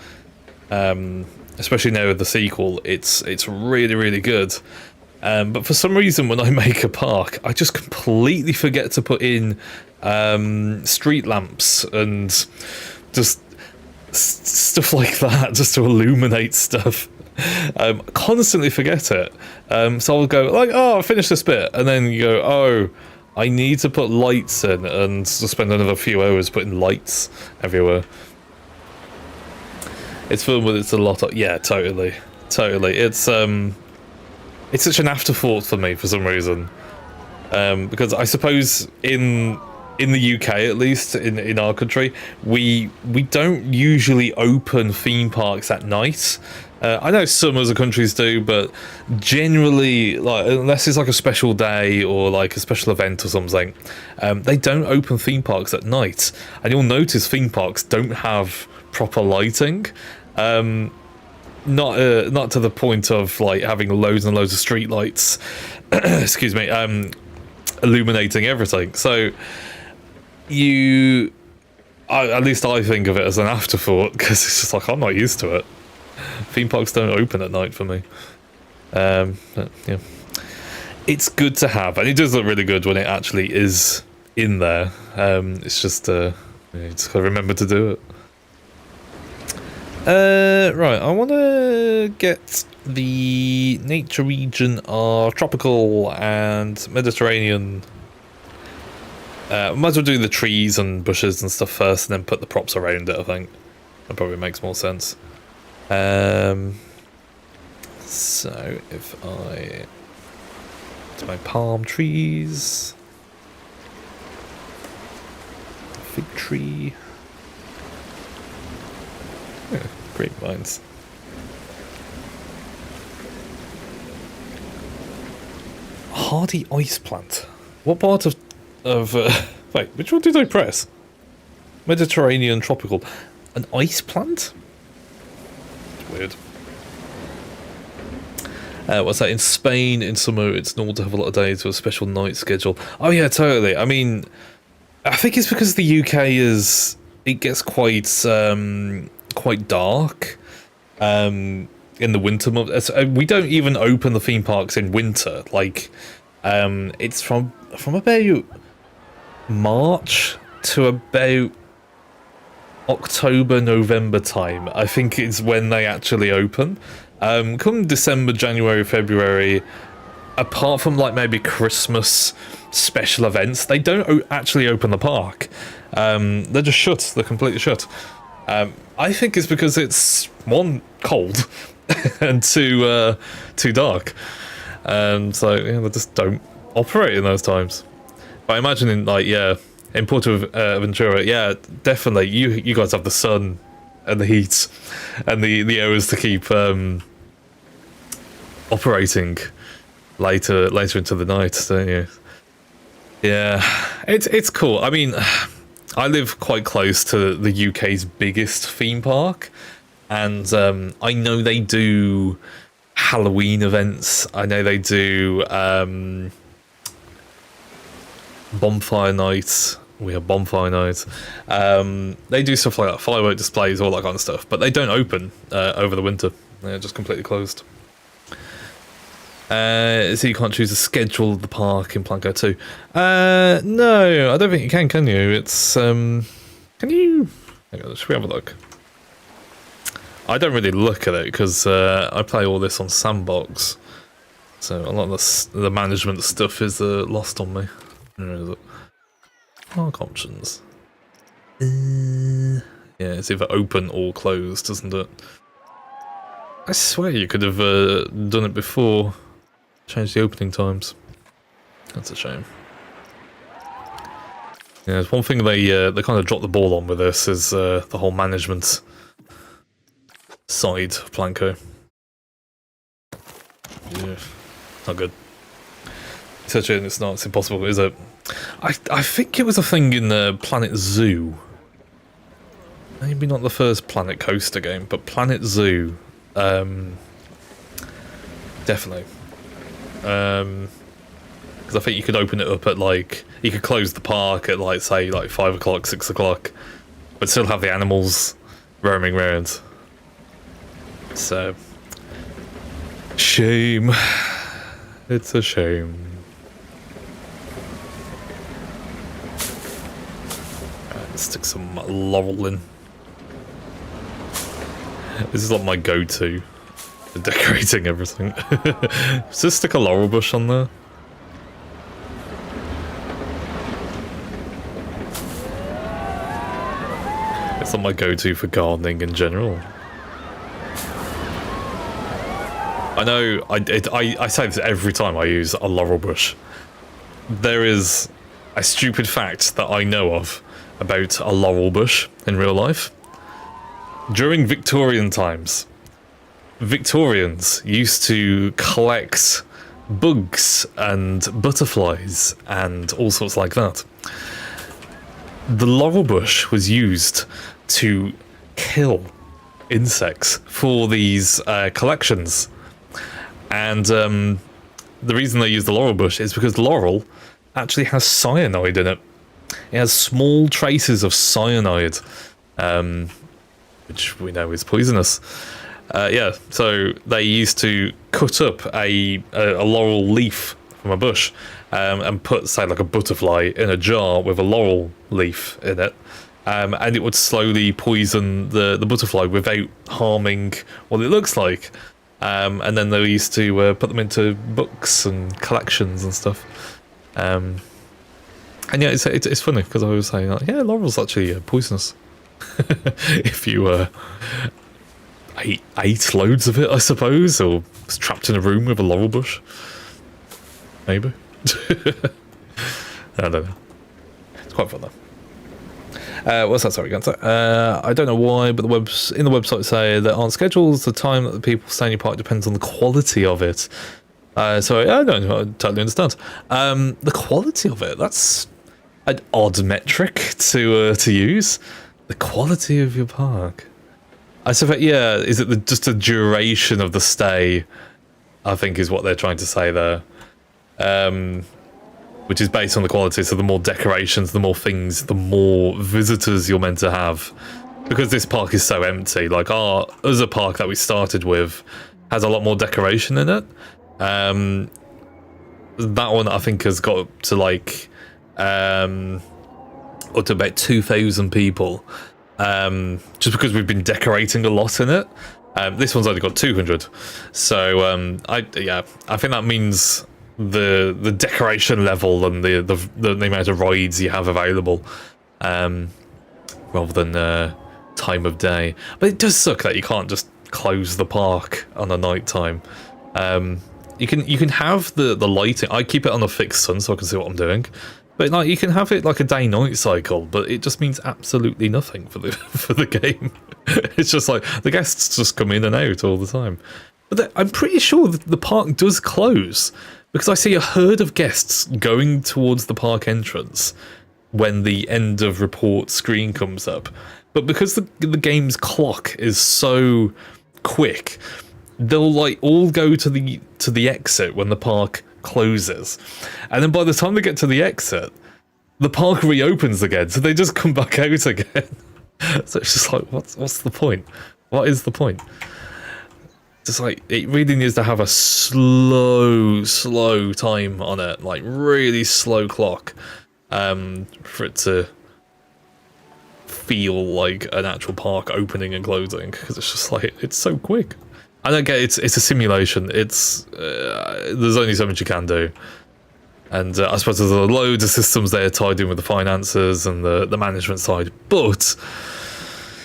especially now with the sequel. It's really, really good. But for some reason, when I make a park, I just completely forget to put in street lamps and just stuff like that, just to illuminate stuff. Constantly forget it. So I'll go like, oh, I'll finish this bit, and then you go, oh, I need to put lights in, and just spend another few hours putting lights everywhere. It's fun, but it's a lot of, yeah, totally. It's such an afterthought for me for some reason, because I suppose in the UK, at least in our country, we don't usually open theme parks at night. I know some other countries do, but generally, like unless it's like a special day or like a special event or something, they don't open theme parks at night. And you'll notice theme parks don't have proper lighting. Not to the point of like having loads and loads of street lights, excuse me, illuminating everything. So at least I think of it as an afterthought, because it's just like I'm not used to it. Theme parks don't open at night for me. But, yeah, it's good to have, and it does look really good when it actually is in there. It's just you just gotta remember to do it. Right, I want to get the nature region of tropical and Mediterranean. Might as well do the trees and bushes and stuff first, and then put the props around it. I think that probably makes more sense. So if I do my palm trees, fig tree, yeah, grapevines. Hardy ice plant. What part of wait, which one did I press? Mediterranean tropical. An ice plant? Weird. What's that? In Spain, in summer, it's normal to have a lot of days with a special night schedule. Oh yeah, totally. I mean, I think it's because the UK it gets quite dark in the winter months. We don't even open the theme parks in winter. Like, it's from about March to about October, November time, I think is when they actually open. Come December, January, February, apart from like maybe Christmas special events, they don't actually open the park. They're just shut. They're completely shut. I think it's because it's one, cold, and two dark. So yeah, they just don't operate in those times. But I imagine in like in Porto Ventura, yeah, definitely you guys have the sun and the heat and the hours to keep operating later into the night, don't you? Yeah, it's cool. I mean, I live quite close to the UK's biggest theme park, and I know they do Halloween events. I know they do bonfire nights. We have bonfire nights. They do stuff like that, firework displays, all that kind of stuff. But they don't open over the winter. They're just completely closed. So you can't choose the schedule of the park in Planco 2. No, I don't think you can you? It's can you? Hang on, should we have a look? I don't really look at it because I play all this on Sandbox, so a lot of the management stuff is lost on me. Where is it? Park options. Yeah, it's either open or closed, isn't it? I swear you could have done it before. Changed the opening times. That's a shame. Yeah, there's one thing they kind of dropped the ball on with this is the whole management side of Planco. Yeah, not good. It's not. It's impossible, is it? I think it was a thing in Planet Zoo. Maybe not the first Planet Coaster game, but Planet Zoo. Definitely. Because I think you could open it up at like, you could close the park at like, say, like 5 o'clock, 6 o'clock, but still have the animals roaming around. So, shame. It's a shame. Let's stick some laurel in. This is like my go-to for decorating everything. Just stick a laurel bush on there. It's not my go-to for gardening in general. I know, I say this every time I use a laurel bush. There is a stupid fact that I know of about a laurel bush in real life. During Victorian times, Victorians used to collect bugs and butterflies and all sorts like that. The laurel bush was used to kill insects for these collections. And the reason they use the laurel bush is because laurel actually has cyanide in it. It has small traces of cyanide, which we know is poisonous. Yeah, so they used to cut up a laurel leaf from a bush and put, say, like a butterfly in a jar with a laurel leaf in it, and it would slowly poison the butterfly without harming what it looks like. And then they used to put them into books and collections and stuff. And yeah, it's funny because I was saying, like, yeah, laurel's actually poisonous. If you ate loads of it, I suppose, or was trapped in a room with a laurel bush. Maybe. I don't know. It's quite fun though. What's that? Sorry, again. I don't know why, but the website say that on schedules, the time that the people stay in your park depends on the quality of it. So I totally understand. The quality of it—that's an odd metric to use. The quality of your park. I suppose, yeah. Is it just the duration of the stay? I think is what they're trying to say there. Which is based on the quality, so the more decorations, the more things, the more visitors you're meant to have. Because this park is so empty, like our other park that we started with has a lot more decoration in it. That one I think has got up to like up to about 2,000 people. Just because we've been decorating a lot in it. This one's only got 200. So I think that means the decoration level and the amount of rides you have available, rather than time of day. But it does suck that you can't just close the park on a night time. You can have the lighting. I keep it on a fixed sun so I can see what I'm doing. But like you can have it like a day-night cycle, but it just means absolutely nothing for the game. It's just like the guests just come in and out all the time. But I'm pretty sure that the park does close because I see a herd of guests going towards the park entrance when the end of report screen comes up. But because the game's clock is so quick, they'll like all go to the exit when the park closes, and then by the time they get to the exit, the park reopens again, so they just come back out again. So it's just like, what's the point? What is the point? Just like, it really needs to have a slow time on it, like really slow clock, for it to feel like an actual park opening and closing, because it's just like, it's so quick. I don't get it's a simulation. It's there's only so much you can do, and I suppose there's loads of systems there tied in with the finances and the management side. But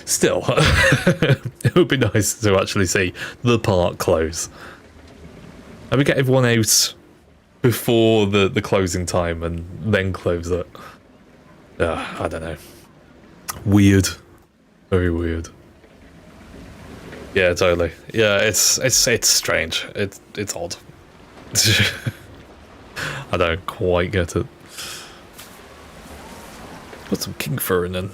still, it would be nice to actually see the park close, and we get everyone out before the closing time and then close it. I don't know. Weird, very weird. Yeah, totally. Yeah, it's strange. It's odd. I don't quite get it. Put some king fur in then.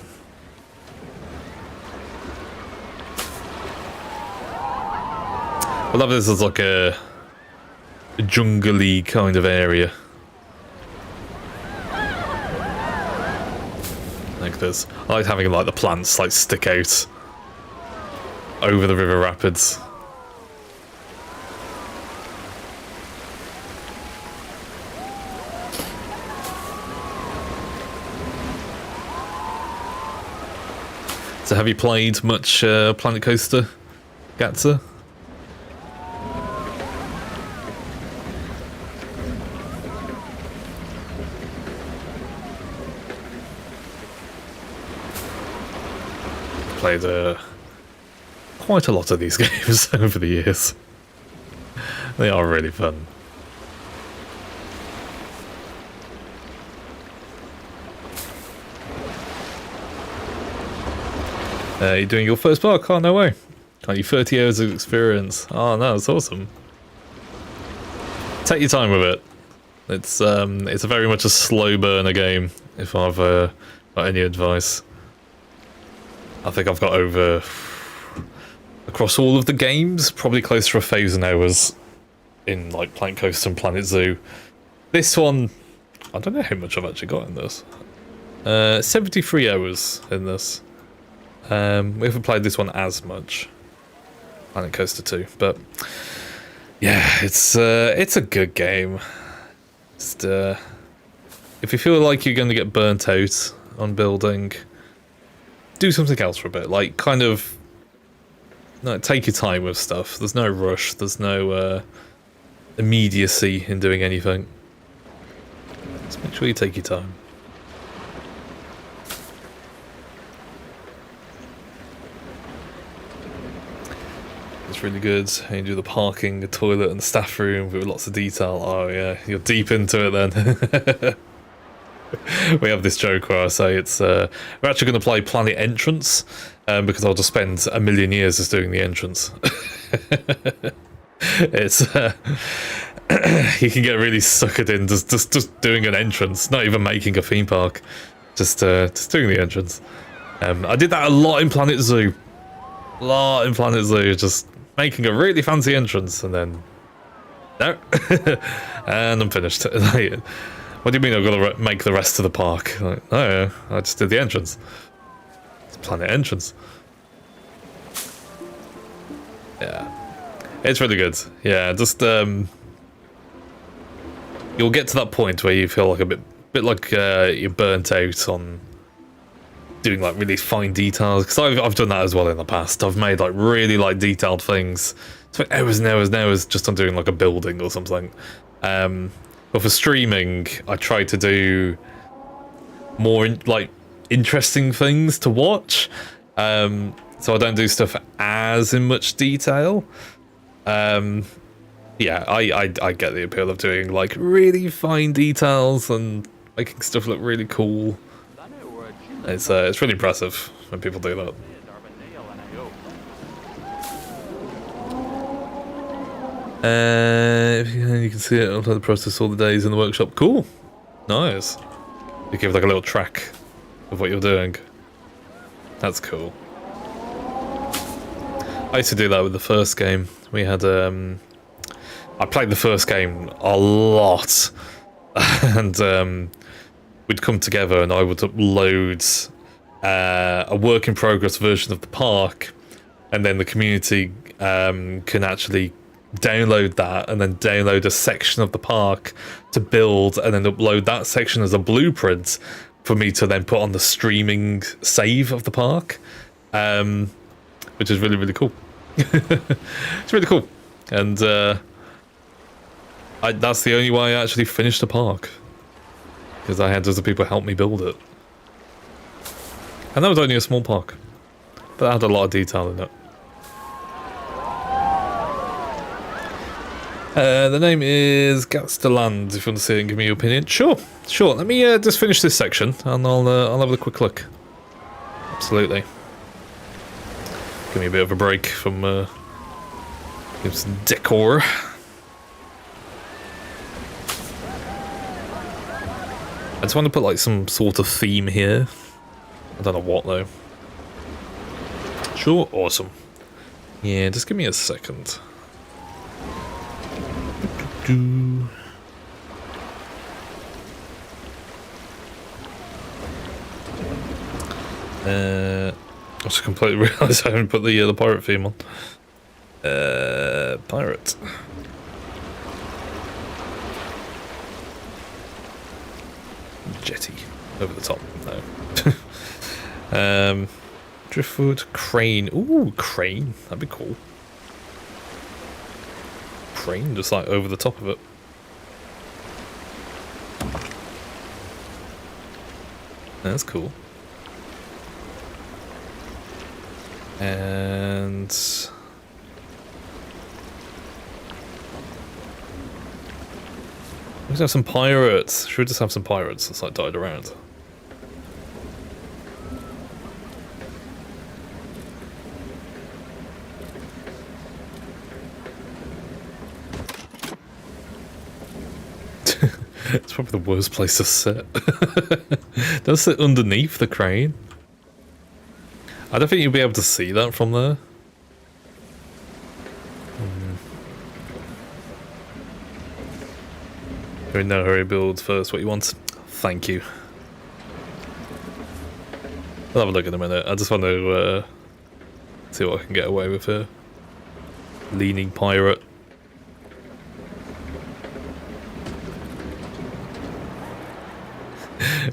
I love this as like a jungle-y kind of area. Like this. I like having like the plants like stick out over the river rapids. So have you played much Planet Coaster, Gatsa? Played quite a lot of these games over the years. They are really fun. You're doing your first park? Oh, no way. Got you 30 hours of experience. Oh no, that's awesome. Take your time with it. It's a very much a slow burner game, if I've got any advice. I think I've got over, across all of the games, probably close to 1,000 hours in like Planet Coaster and Planet Zoo. This one, I don't know how much I've actually got in this. 73 hours in this. We haven't played this one as much. Planet Coaster 2, but yeah, it's a good game. Just, if you feel like you're going to get burnt out on building, do something else for a bit. Like, kind of, no, take your time with stuff. There's no rush. There's no immediacy in doing anything. Just make sure you take your time. It's really good. You do the parking, the toilet, and the staff room with lots of detail. Oh yeah, you're deep into it then. We have this joke where I say it's we're actually going to play Planet Entrance because I'll just spend a million years just doing the entrance. It's you can get really suckered in just doing an entrance, not even making a theme park, just doing the entrance. I did that a lot in Planet Zoo. Just making a really fancy entrance and then no, and I'm finished. Like, what do you mean I've got to make the rest of the park? Like, no, I just did the entrance. It's Planet Entrance. Yeah, it's really good. Yeah, just you'll get to that point where you feel like a bit like you're burnt out on doing like really fine details, because I've done that as well in the past. I've made like really like detailed things, spent hours and hours and hours just on doing like a building or something. But for streaming, I try to do more like interesting things to watch, so I don't do stuff as in much detail. Yeah, I get the appeal of doing like really fine details and making stuff look really cool. It's really impressive when people do that. You can see it on the process all the days in the workshop. Cool, nice. You give like a little track of what you're doing. That's cool. I used to do that with the first game. We had I played the first game a lot, and we'd come together and I would upload a work in progress version of the park, and then the community can actually download that and then download a section of the park to build, and then upload that section as a blueprint for me to then put on the streaming save of the park, which is really, really cool. It's really cool. And that's the only way I actually finished the park, because I had other people help me build it. And that was only a small park, but it had a lot of detail in it. The name is Gatsterland, if you want to see it and give me your opinion. Sure. Let me just finish this section and I'll have a quick look. Absolutely. Give me a bit of a break from some decor. I just want to put like some sort of theme here. I don't know what though. Sure, awesome. Yeah, just give me a second. I just completely realised I haven't put the pirate theme on. Pirate. Jetty over the top. No. Driftwood crane. Ooh, crane. That'd be cool. Crane just like over the top of it. That's cool. And let's have some pirates. Should we just have some pirates that's like died around? It's probably the worst place to sit. Don't sit underneath the crane. I don't think you'll be able to see that from there. You're in no hurry, build first what you want. Thank you. I'll have a look in a minute. I just want to see what I can get away with here. Leaning pirate.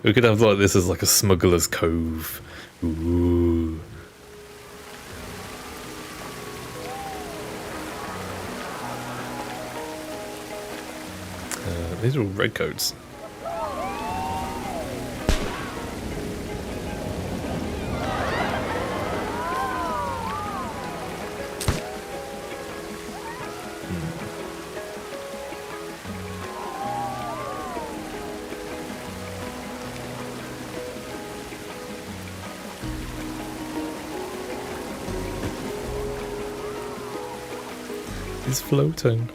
We could have like this as like a smuggler's cove. Ooh. These are all redcoats. He's floating.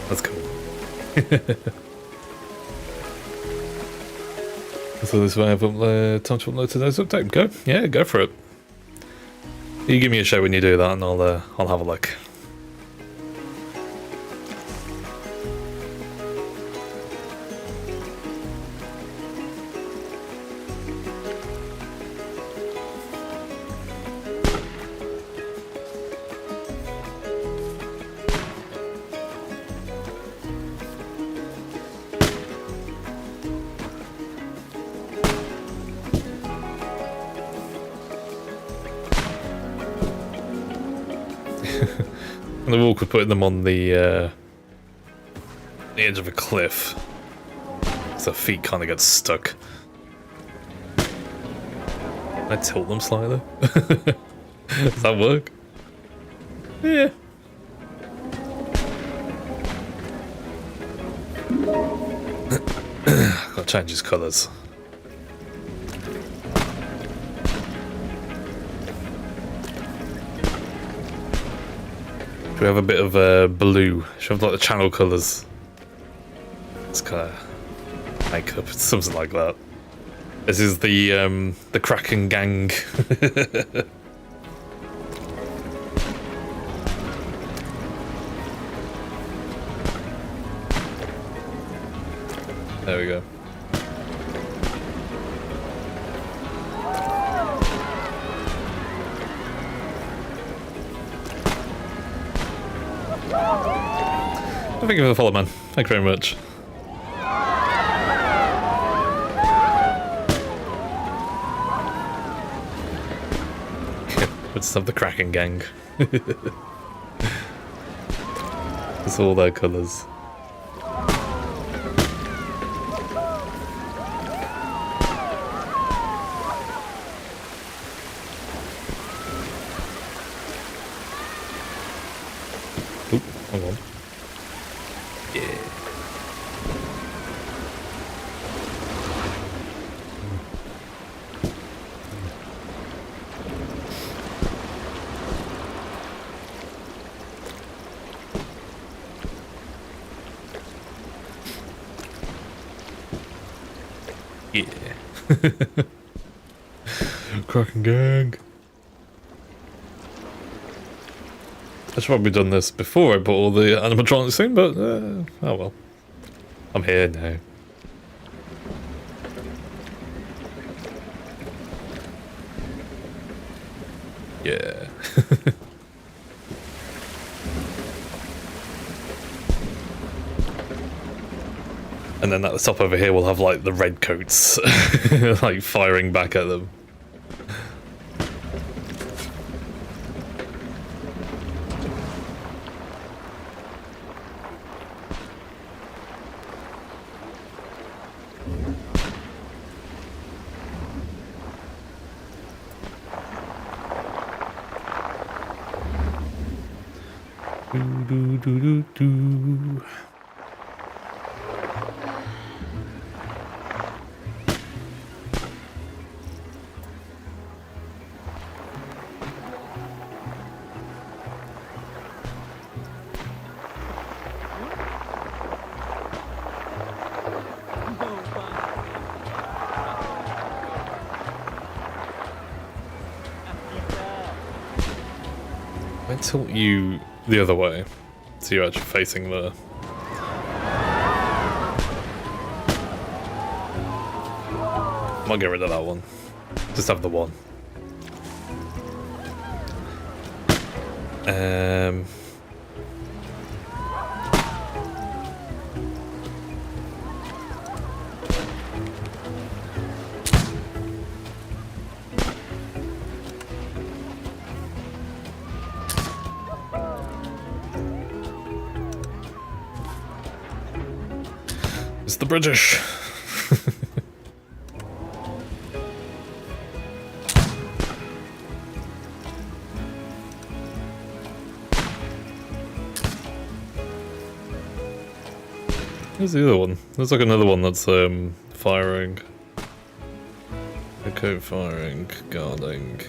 That's cool. So this way I have time to upload today's update. Go, yeah, go for it. You give me a show when you do that, and I'll have a look. And they're awkward putting them on the edge of a cliff, so feet kind of get stuck. Can I tilt them slightly? Does that work? Yeah. Gotta change his colours. We have a bit of blue. Should have like the channel colours. It's kind of makeup, something like that. This is the Kraken gang. There we go. Thank you for the follow, man. Thank you very much. Let's have the Kraken gang. It's all their colours. Oop, hang on. Yeah. Yeah. Kraken gang. I should probably done this before I put all the animatronics in, but oh well. I'm here now. Yeah. And then at the top over here we'll have like the red coats like firing back at them. Do, do, do, do. might tilt you the other way, so you're actually facing the... Might get rid of that one. Just have the one. It's the British. Where's the other one? There's like another one that's firing. Echo firing, guarding.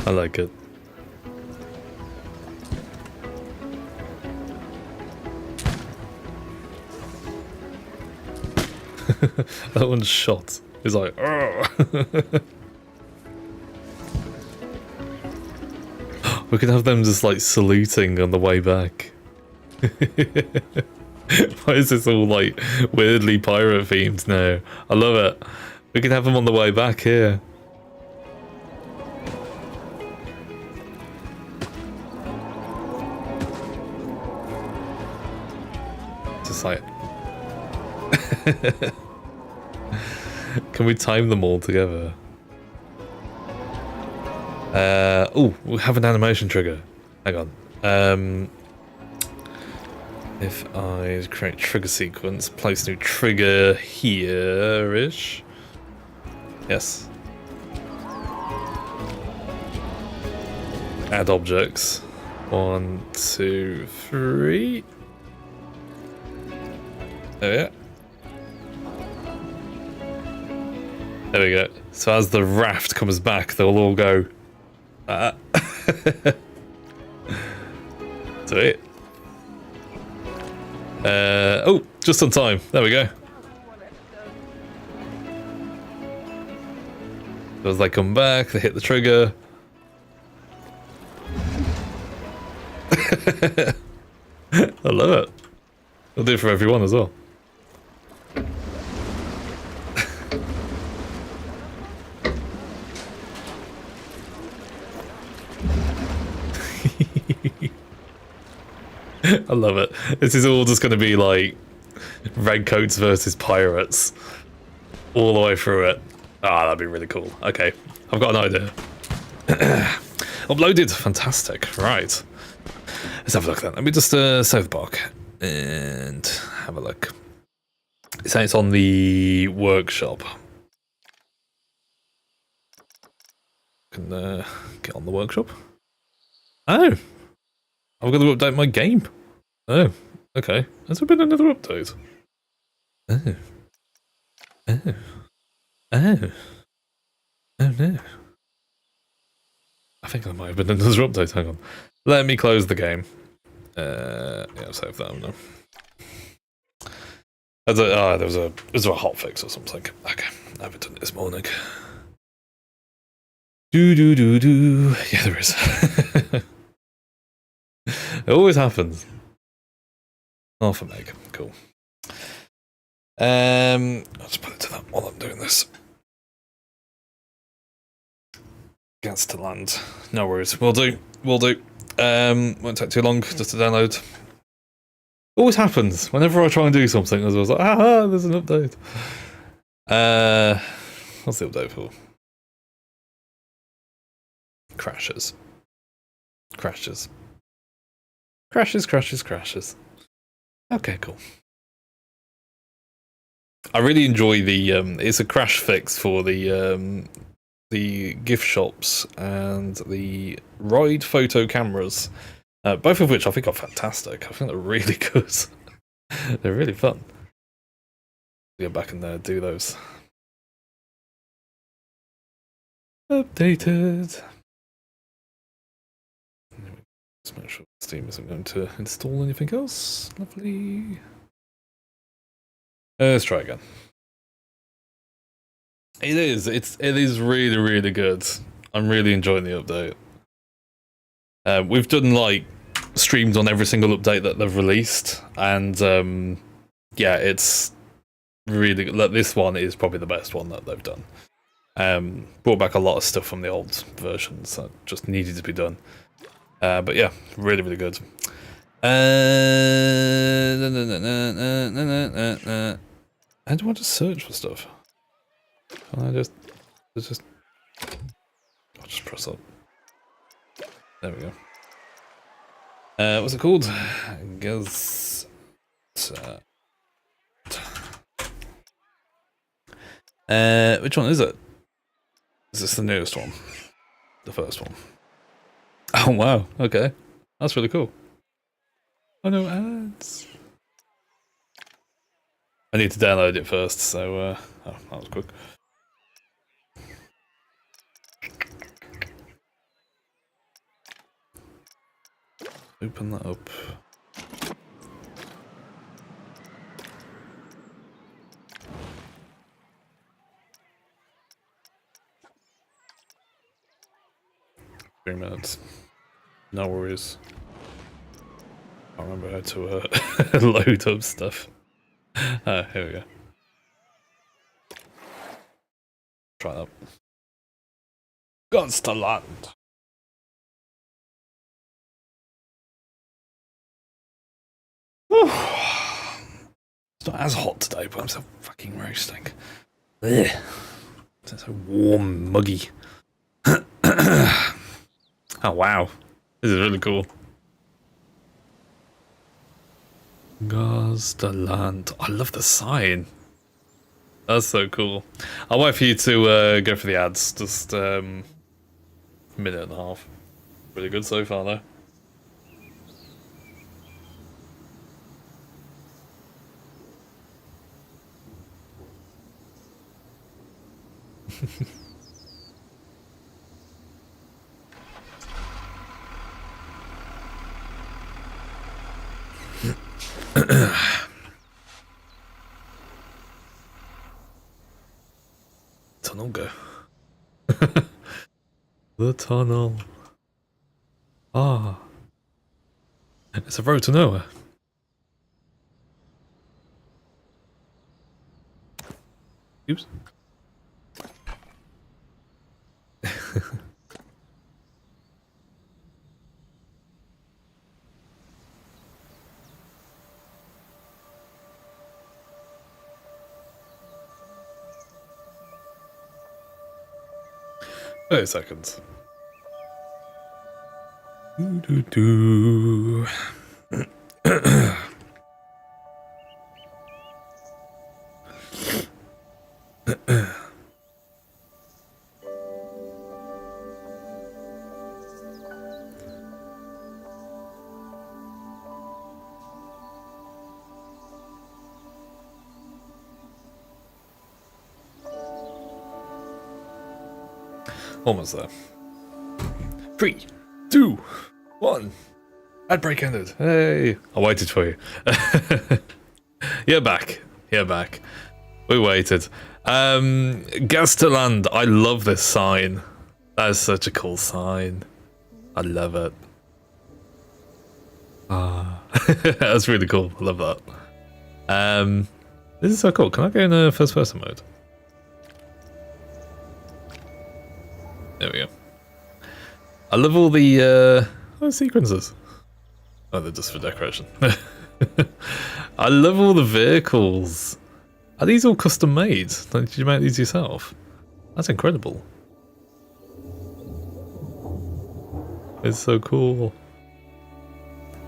I like it. That one's shot. He's like, "Argh." We could have them just like saluting on the way back. Why is this all like weirdly pirate themed now? I love it. We could have them on the way back here. Just like... Can we time them all together? Oh, we have an animation trigger. Hang on. If I create trigger sequence, place new trigger here-ish. Yes. Add objects. 1, 2, 3. There we go. There we go. So as the raft comes back, they'll all go. Sweet. Oh, just on time. There we go. So as they come back, they hit the trigger. I love it. I'll do it for everyone as well. I love it. This is all just going to be like redcoats versus pirates all the way through it. Ah, that'd be really cool. Okay, I've got an idea. Uploaded. Fantastic. Right. Let's have a look then. Let me just save the block and have a look. It's saying it's on the workshop. Can get on the workshop. Oh, I've got to update my game. Oh, okay. Has there been another update? Oh. Oh. Oh. Oh no. I think there might have been another update. Hang on. Let me close the game. Yeah, save that now. There was a hotfix or something. Okay, I haven't done it this morning. Do. Yeah, there is. It always happens. Half a meg. Cool. I'll just put it to that while I'm doing this. Gets to land. No worries. Will do. Won't take too long just to download. Always happens. Whenever I try and do something, I was like, there's an update. What's the update for? Crashes. Okay, cool. I really enjoy the it's a crash fix for the gift shops and the ride photo cameras, both of which I think are fantastic. I think they're really good. They're really fun. Go back in there, do those. Updated. Just make sure Steam isn't going to install anything else. Lovely. Let's try again. It is. It is really, really good. I'm really enjoying the update. We've done like streams on every single update that they've released, and yeah, it's really good. Like, this one is probably the best one that they've done. Brought back a lot of stuff from the old versions that just needed to be done. But yeah, really, really good. How do I just search for stuff? Can I just I'll just press up. There we go. What's it called? Which one is it? Is this the newest one? The first one? Oh wow, okay. That's really cool. Oh no, ads. I need to download it first, so oh, that was quick. Open that up. Three minutes. No worries. I remember how to load up stuff. Here we go. Try that. Guns to land. It's not as hot today, but I'm so fucking roasting. Ugh. It's so warm, muggy. Oh wow, this is really cool. Gastaland. I love the sign. That's so cool. I'll wait for you to go for the ads. Just minute and a half. Really good so far though. Tunnel go. The tunnel. Ah. It's a road to nowhere. Oops. Wait a second. Do. Almost there. 3, 2, 1. Ad break ended. Hey, I waited for you. You're back. You're back. We waited. Gastaland. I love this sign. That is such a cool sign. I love it. Ah, that's really cool. I love that. This is so cool. Can I go in first person mode? There we go. I love all the sequences. Oh, they're just for decoration. I love all the vehicles. Are these all custom made? Like, did you make these yourself? That's incredible. It's so cool.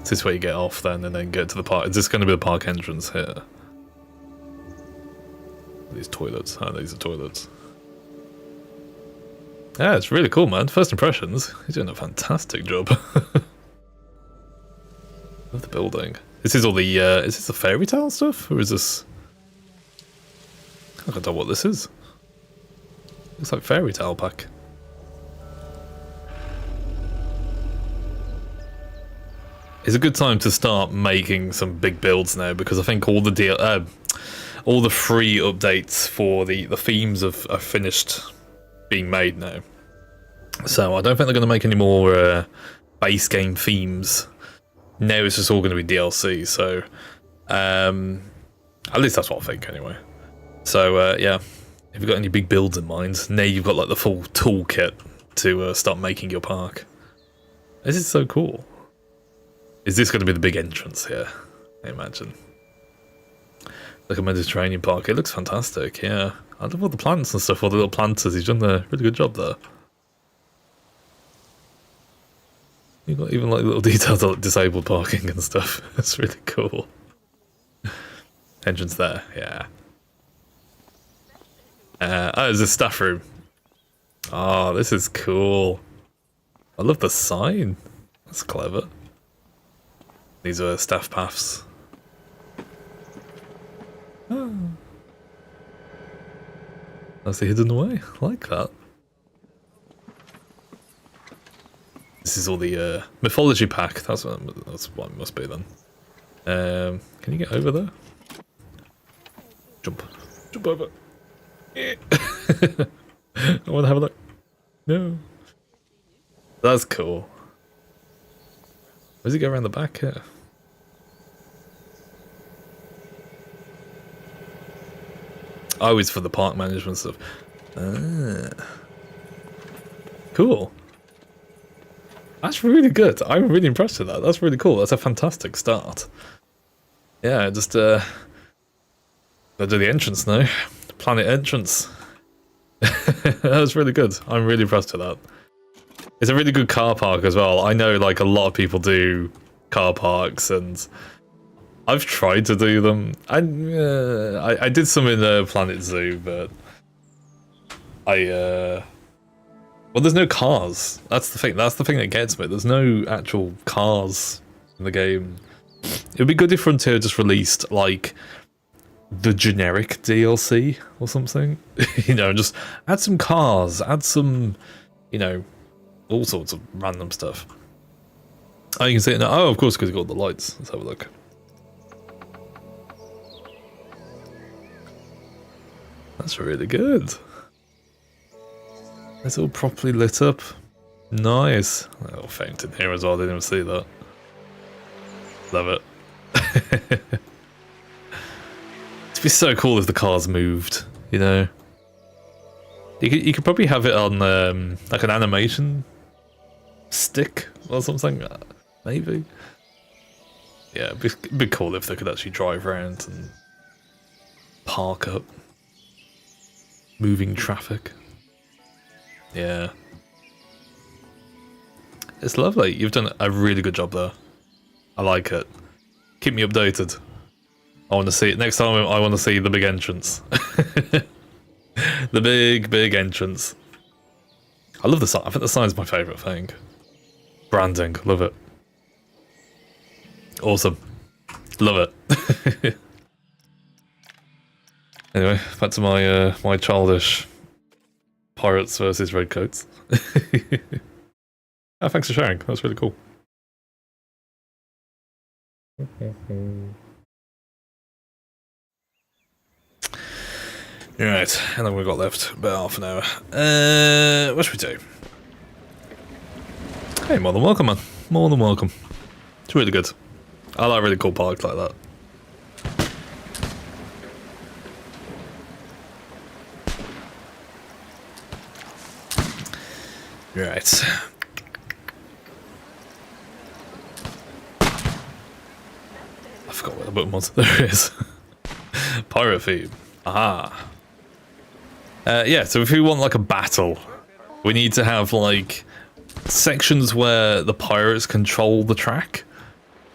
Is this where you get off then and then get to the park? Is this going to be the park entrance here? These toilets. Oh, these are toilets. Yeah, it's really cool, man. First impressions. He's doing a fantastic job. Love the building. This is all the, is this the fairy tale stuff? Or is this... I don't know what this is. Looks like fairy tale pack. it's a good time to start making some big builds now, because I think all the free updates for the themes have finished being made now. So I don't think they're going to make any more base game themes. Now it's just all going to be DLC. So at least that's what I think anyway. So yeah, if you've got any big builds in mind, now you've got like the full toolkit to start making your park. This is so cool. Is this going to be the big entrance here? I imagine. Like a Mediterranean park. It looks fantastic, yeah. I love all the plants and stuff, all the little planters. He's done a really good job there. You've got even like little details like disabled parking and stuff. That's really cool. Entrance there, yeah. Oh, there's a staff room. Oh, this is cool. I love the sign. That's clever. These are staff paths. Oh. That's the hidden way. I like that. This is all the mythology pack. That's what it must be then. Can you get over there? Jump over. Yeah. I want to have a look. No. That's cool. Where does he go around the back here? Oh, it's for the park management stuff. Ah. Cool. That's really good. I'm really impressed with that. That's really cool. That's a fantastic start. Yeah, just I'll do the entrance now. Planet entrance. That was really good. I'm really impressed with that. It's a really good car park as well. I know like a lot of people do car parks, and I've tried to do them. I did some in the Planet Zoo, but well, there's no cars. That's the thing. That's the thing that gets me. There's no actual cars in the game. It would be good if Frontier just released like the generic DLC or something. You know, just add some cars, add some, you know, all sorts of random stuff. Oh, you can see it now. Oh, of course, because you've got the lights. Let's have a look. That's really good. It's all properly lit up. Nice. A little fountain here as well. I didn't even see that. Love it. It'd be so cool if the cars moved, you know. You could probably have it on like an animation stick or something, maybe. Yeah, it'd be cool if they could actually drive around and park up. Moving traffic. Yeah. It's lovely. You've done a really good job there. I like it. Keep me updated. I want to see it. Next time I want to see the big entrance. The big entrance. I love the sign. I think the sign's my favourite thing. Branding. Love it. Awesome. Love it. Anyway, back to my my childish pirates versus redcoats. Oh, thanks for sharing. That's really cool. Right, how long have we got left? About half an hour. What should we do? Hey, more than welcome, man. More than welcome. It's really good. I like really cool parks like that. Right. I forgot where the button was. There it is. Pirate theme. Aha. Yeah, so if we want like a battle, we need to have like sections where the pirates control the track.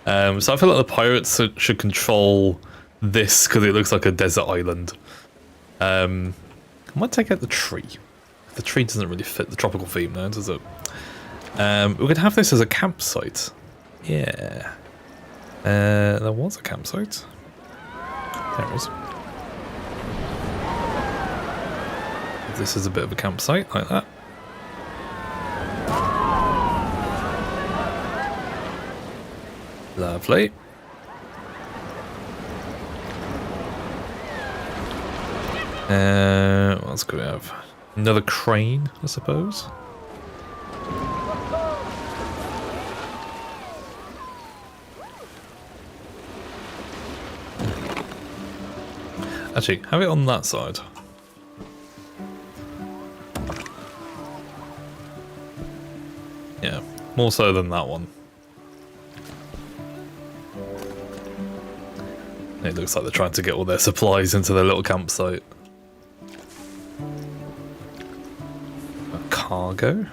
So I feel like the pirates should control this because it looks like a desert island. I might take out the tree. The tree doesn't really fit the tropical theme now, does it? We could have this as a campsite. Yeah. There was a campsite. There it is. This is a bit of a campsite, like that. Lovely. What else could we have? Another crane, I suppose. Actually, have it on that side. Yeah, more so than that one. It looks like they're trying to get all their supplies into their little campsite. A cargo?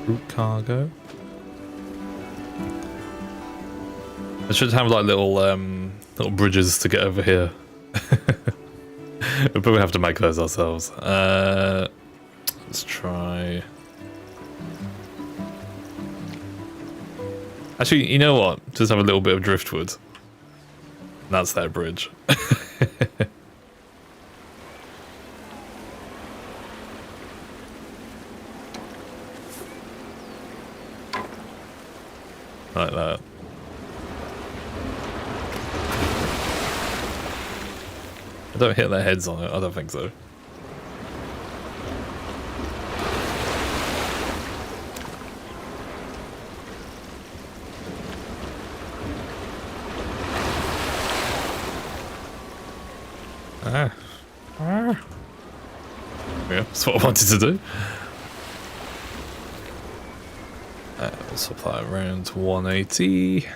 Route cargo? I should have like little bridges to get over here. But we have to make those ourselves. Let's try. Actually, you know what? Just have a little bit of driftwood. That's their bridge. Like that. I don't hit their heads on it, I don't think so. Yeah, that's what I wanted to do. We'll supply around 180.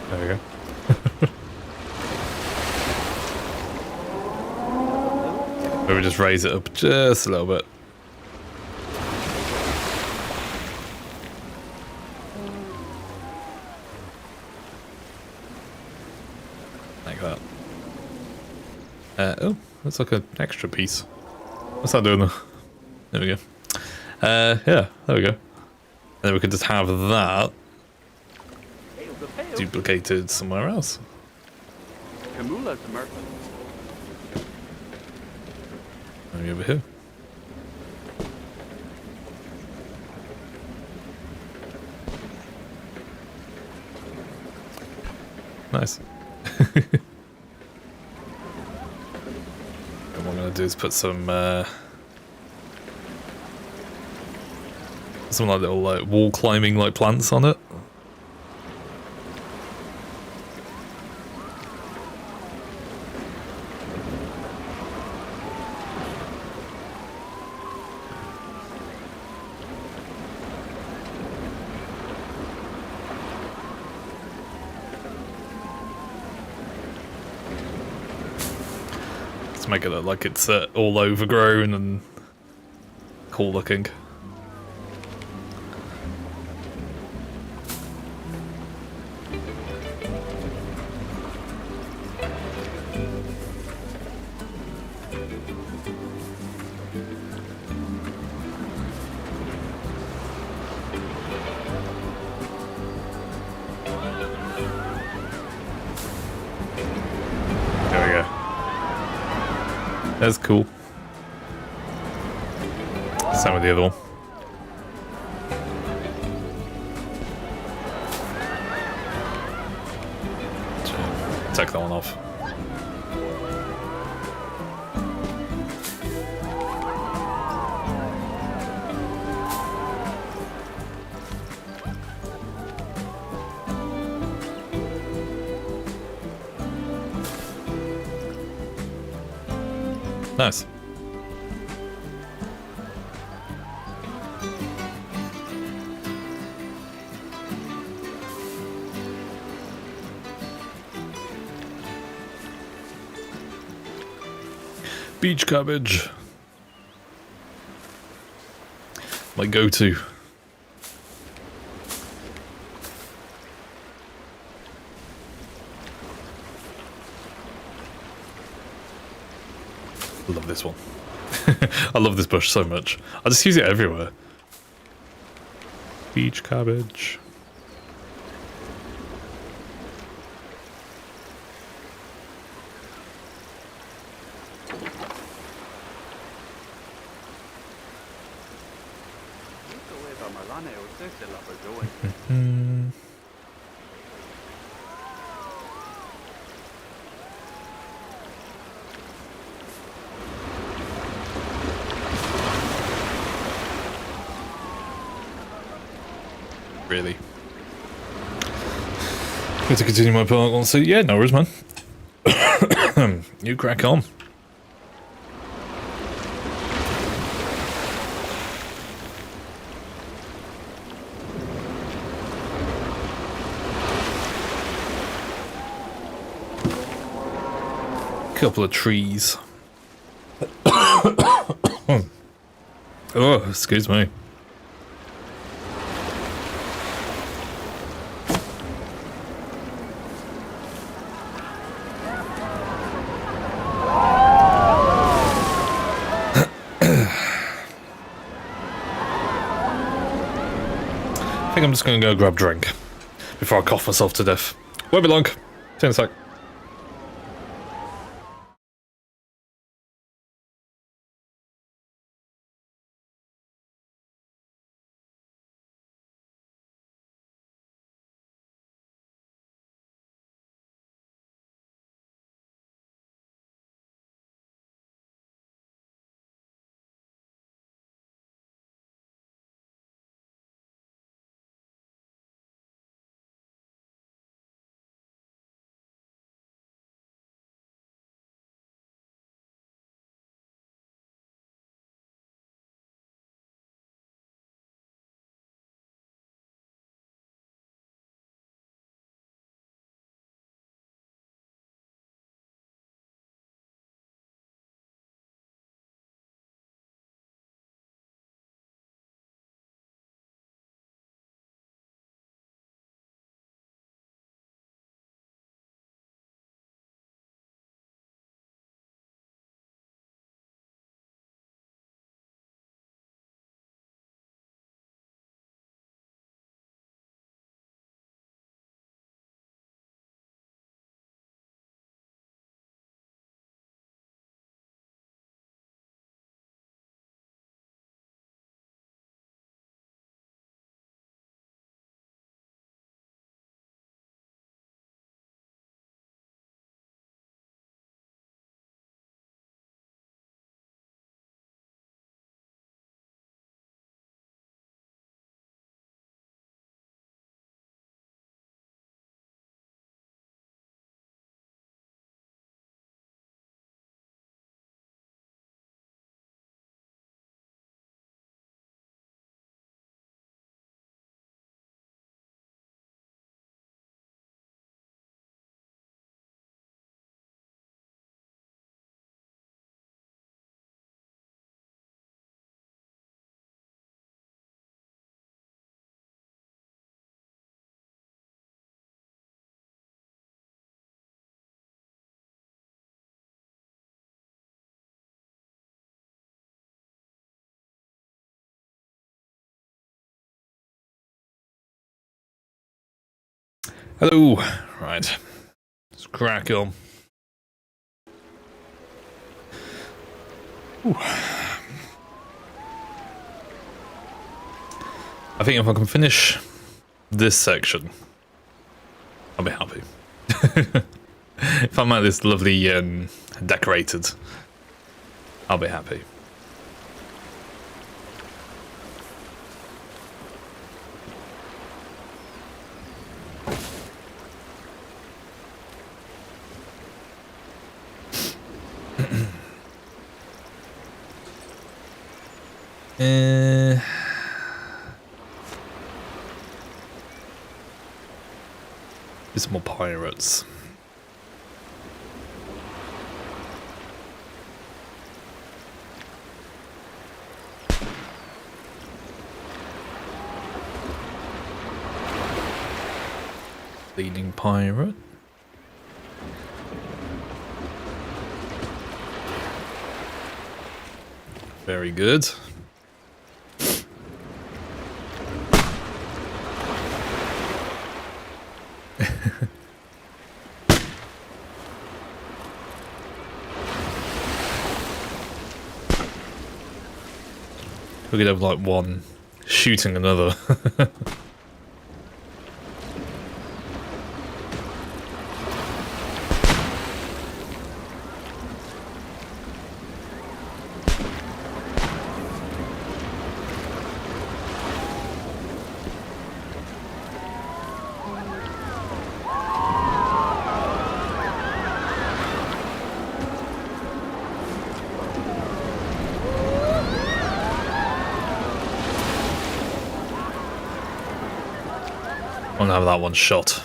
There we go. Maybe just raise it up just a little bit. Like that. Oh, that's like an extra piece. What's that doing there? There we go. Yeah, there we go. And then we could just have that duplicated somewhere else. Maybe over here. Nice. And what I'm gonna do is put some like little like wall climbing like plants on it. Make it look like it's all overgrown and cool looking. That's cool. Same with the other one. Take that one off. Nice. Beach cabbage. My go-to. I love this one. I love this bush so much. I just use it everywhere. Beach cabbage. Really? Going to continue my part on, so yeah, no worries, man. You crack on. Couple of trees. Oh, excuse me. I think I'm just gonna go grab a drink before I cough myself to death. Won't be long. See you in a sec. Hello. Right. Let's crack on. Ooh. I think if I can finish this section, I'll be happy. If I'm at this lovely decorated, I'll be happy. Some more pirates. Leading pirate. Very good. We could have like one shooting another. I'll have that one shot.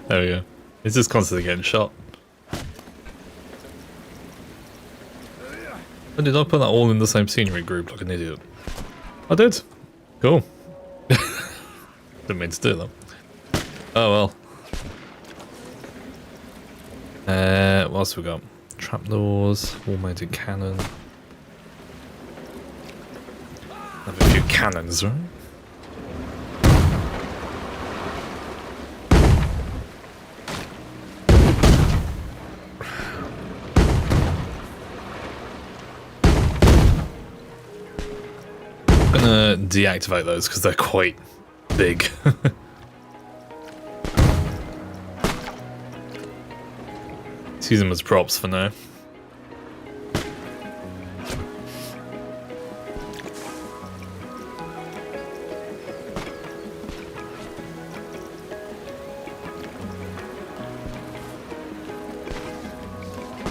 There we go. It's just constantly getting shot. Oh, did I put that all in the same scenery group like an idiot? I did. Cool. Didn't mean to do that. Oh well. What else we got? Trapdoors, wall-mounted cannon. Have a few cannons, right? Deactivate those because they're quite big. Let's use them as props for now.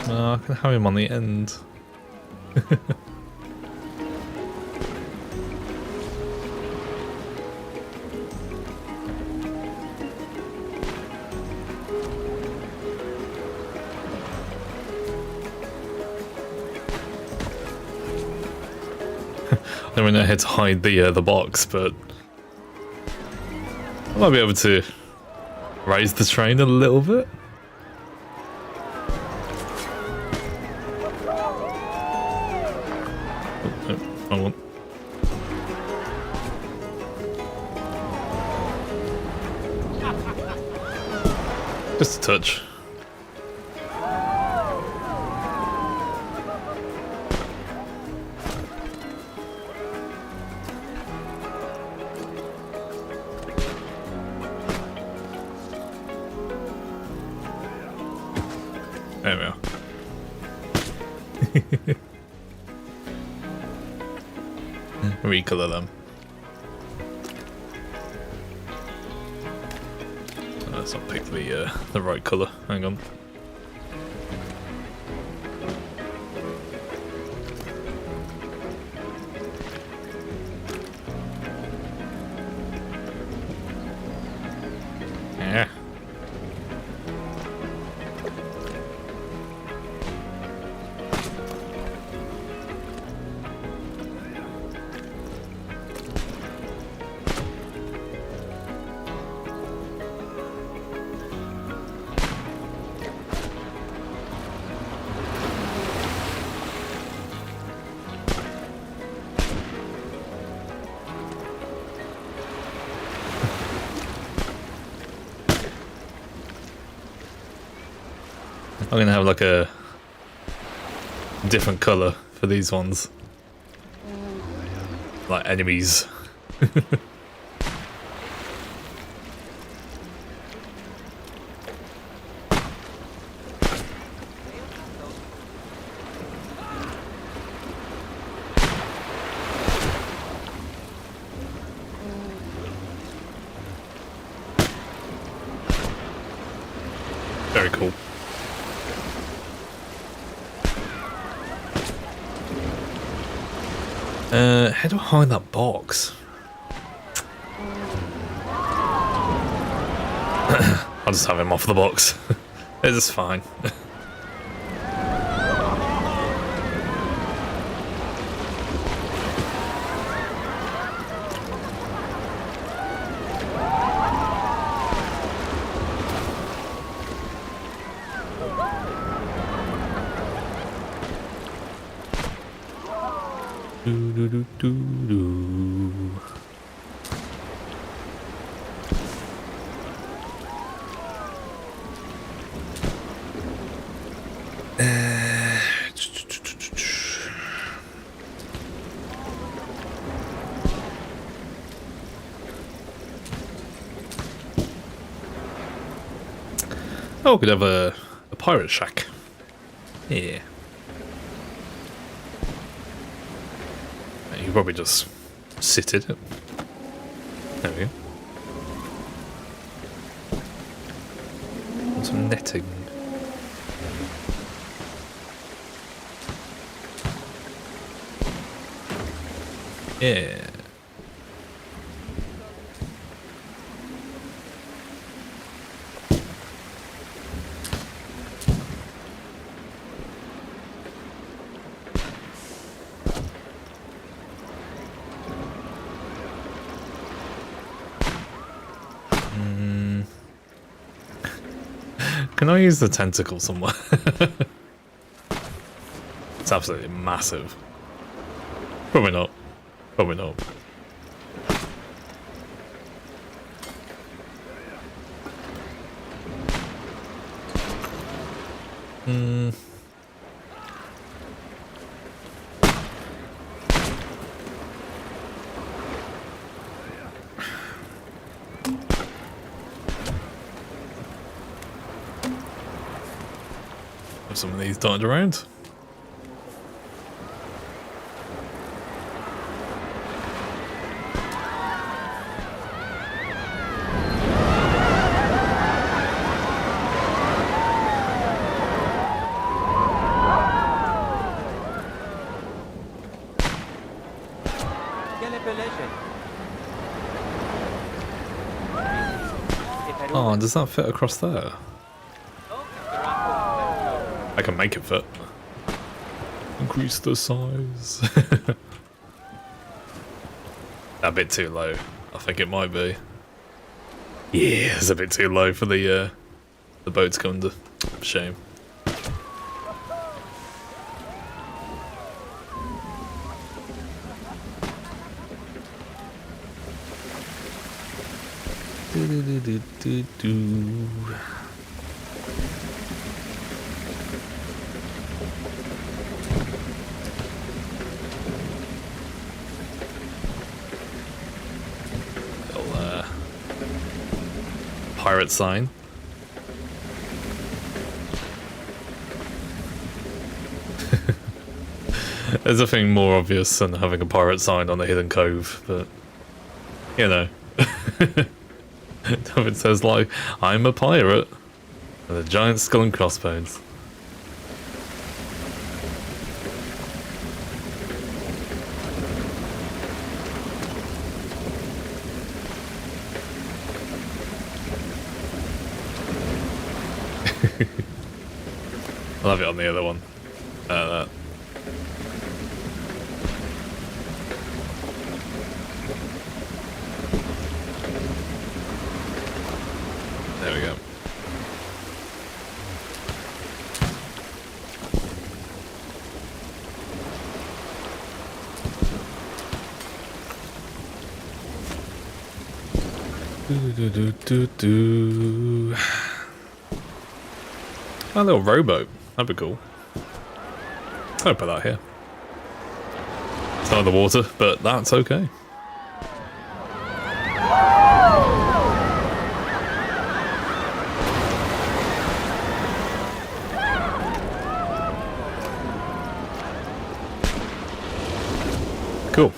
I can have him on the end. I don't know how to hide the box, but I might be able to raise the train a little bit. Oh, wrong one. Just a touch. There we are. Recolor them. Let's not pick the right color. Hang on. Yeah. I'm gonna have like a different color for these ones, like enemies. Very cool. How do I hide that box? I'll just have him off the box. It's fine. Do, do, do, do, do. Oh, we could have a pirate shack. Yeah. You could probably just sit in it. There we go. And some netting. Yeah. Can I use the tentacle somewhere? It's absolutely massive. Probably not. Probably not. Have some of these dotted around. Oh, does that fit across there? I can make it fit. Increase the size. A bit too low. I think it might be. Yeah, it's a bit too low for the boat to go under. Shame. Little pirate sign. There's nothing more obvious than having a pirate sign on a hidden cove, but you know. It says like, I'm a pirate with a giant skull and crossbones. I'll have it on the other one. There we go. A little rowboat. That'd be cool. I'll put that here. It's not in the water, but that's okay. Cool.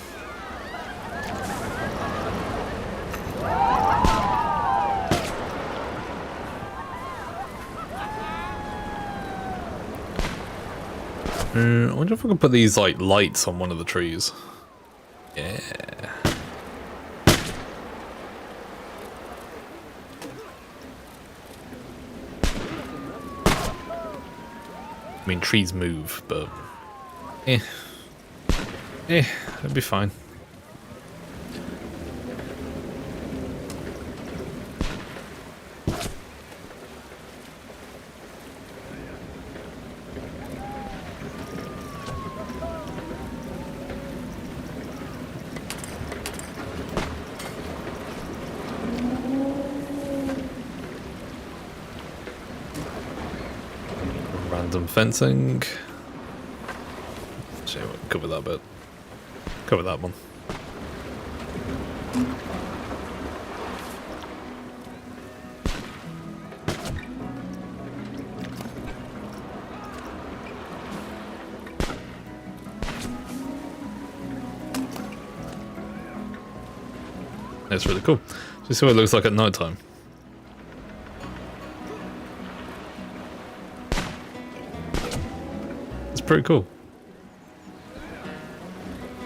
I wonder if I can put these like lights on one of the trees. Yeah. I mean, trees move, but it'd be fine. Random fencing. Actually, we'll cover that bit. Cover that one. That's really cool. So see what it looks like at night time. It's pretty cool.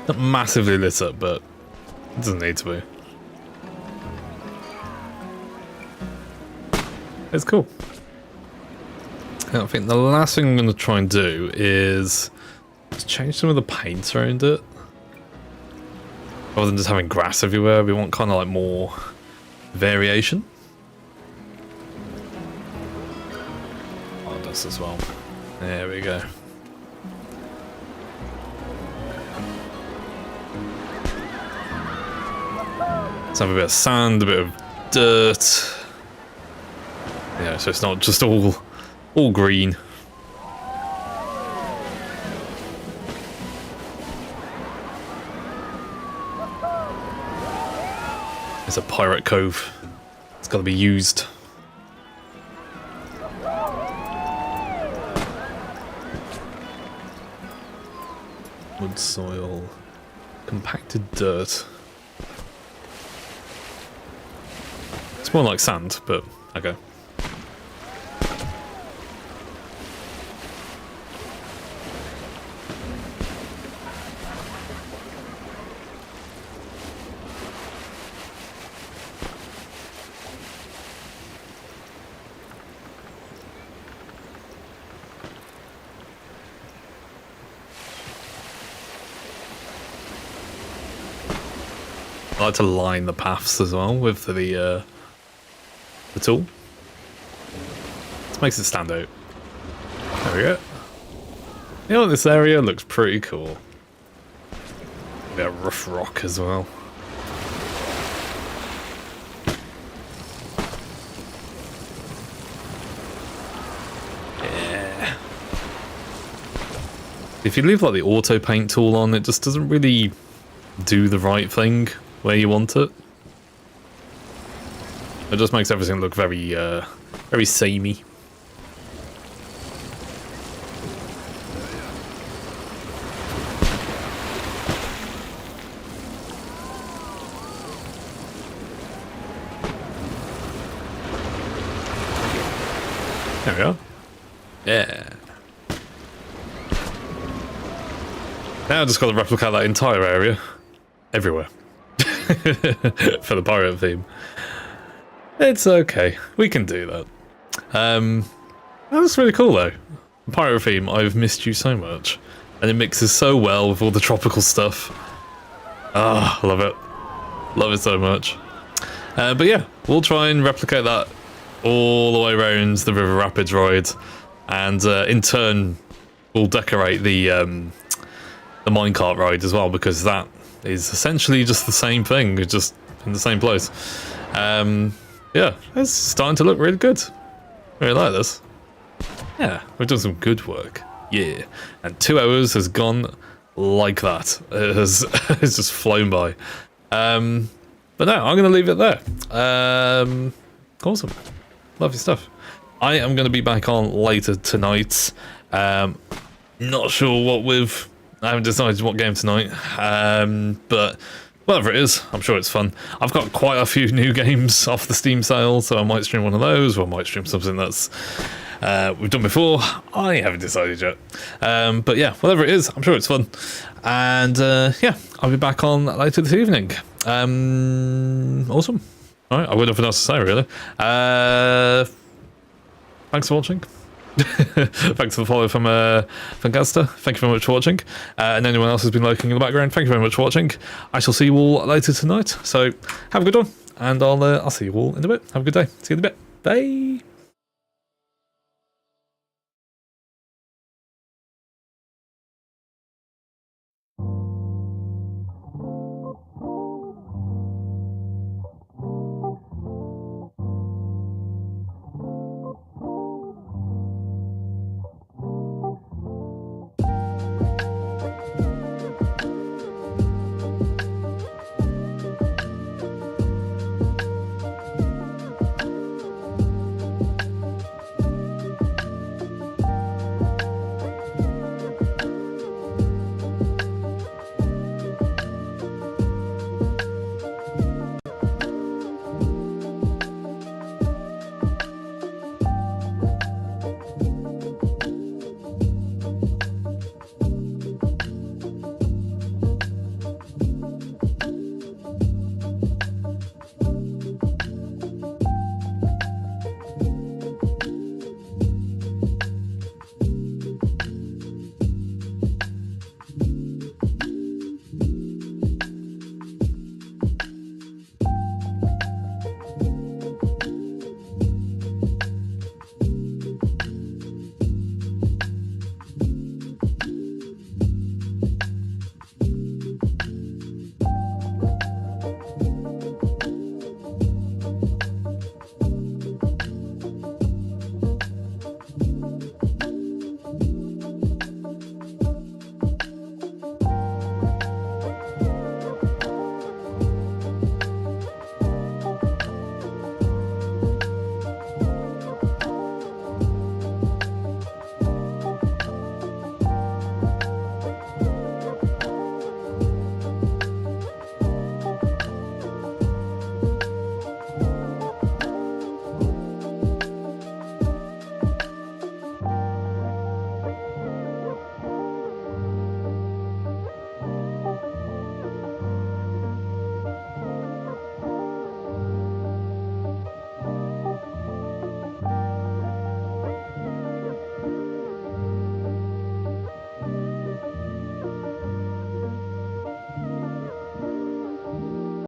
Not massively lit up, but it doesn't need to be. It's cool. I think the last thing I'm going to try and do is just change some of the paint around it. Rather than just having grass everywhere, we want kind of like more variation. Oh, dust as well. There we go. Let's have a bit of sand, a bit of dirt. Yeah, so it's not just all green. It's a pirate cove. It's got to be used. Wood soil, compacted dirt. It's more like sand, but okay. I like to line the paths as well with the tool. This makes it stand out. There we go. You know, this area looks pretty cool. A bit of rough rock as well. Yeah. If you leave like the auto paint tool on, it just doesn't really do the right thing where you want it. It just makes everything look very, very samey. There we go. Yeah. Now I just got to replicate that entire area. Everywhere. For the pirate theme. It's okay. We can do that. That's really cool though. The pirate theme, I've missed you so much. And it mixes so well with all the tropical stuff. Ah, love it. Love it so much. But yeah, we'll try and replicate that all the way around the River Rapids ride. And in turn, we'll decorate the minecart ride as well, because that is essentially just the same thing, just in the same place. Yeah, it's starting to look really good. I really like this. Yeah, we've done some good work. Yeah, and 2 hours has gone like that. It has it's just flown by. But no, I'm going to leave it there. Awesome. Lovely stuff. I am going to be back on later tonight. Not sure what with... I haven't decided what game tonight. But whatever it is, I'm sure it's fun. I've got quite a few new games off the Steam sale, so I might stream one of those, or I might stream something that's we've done before. I haven't decided yet. But yeah, whatever it is, I'm sure it's fun. And yeah, I'll be back on later this evening. Awesome. All right, I got nothing else to say, really. Thanks for watching. Thanks for the follow from Gaster. Thank you very much for watching. And anyone else who's been lurking in the background, thank you very much for watching. I shall see you all later tonight. So have a good one, and I'll see you all in a bit. Have a good day. See you in a bit. Bye.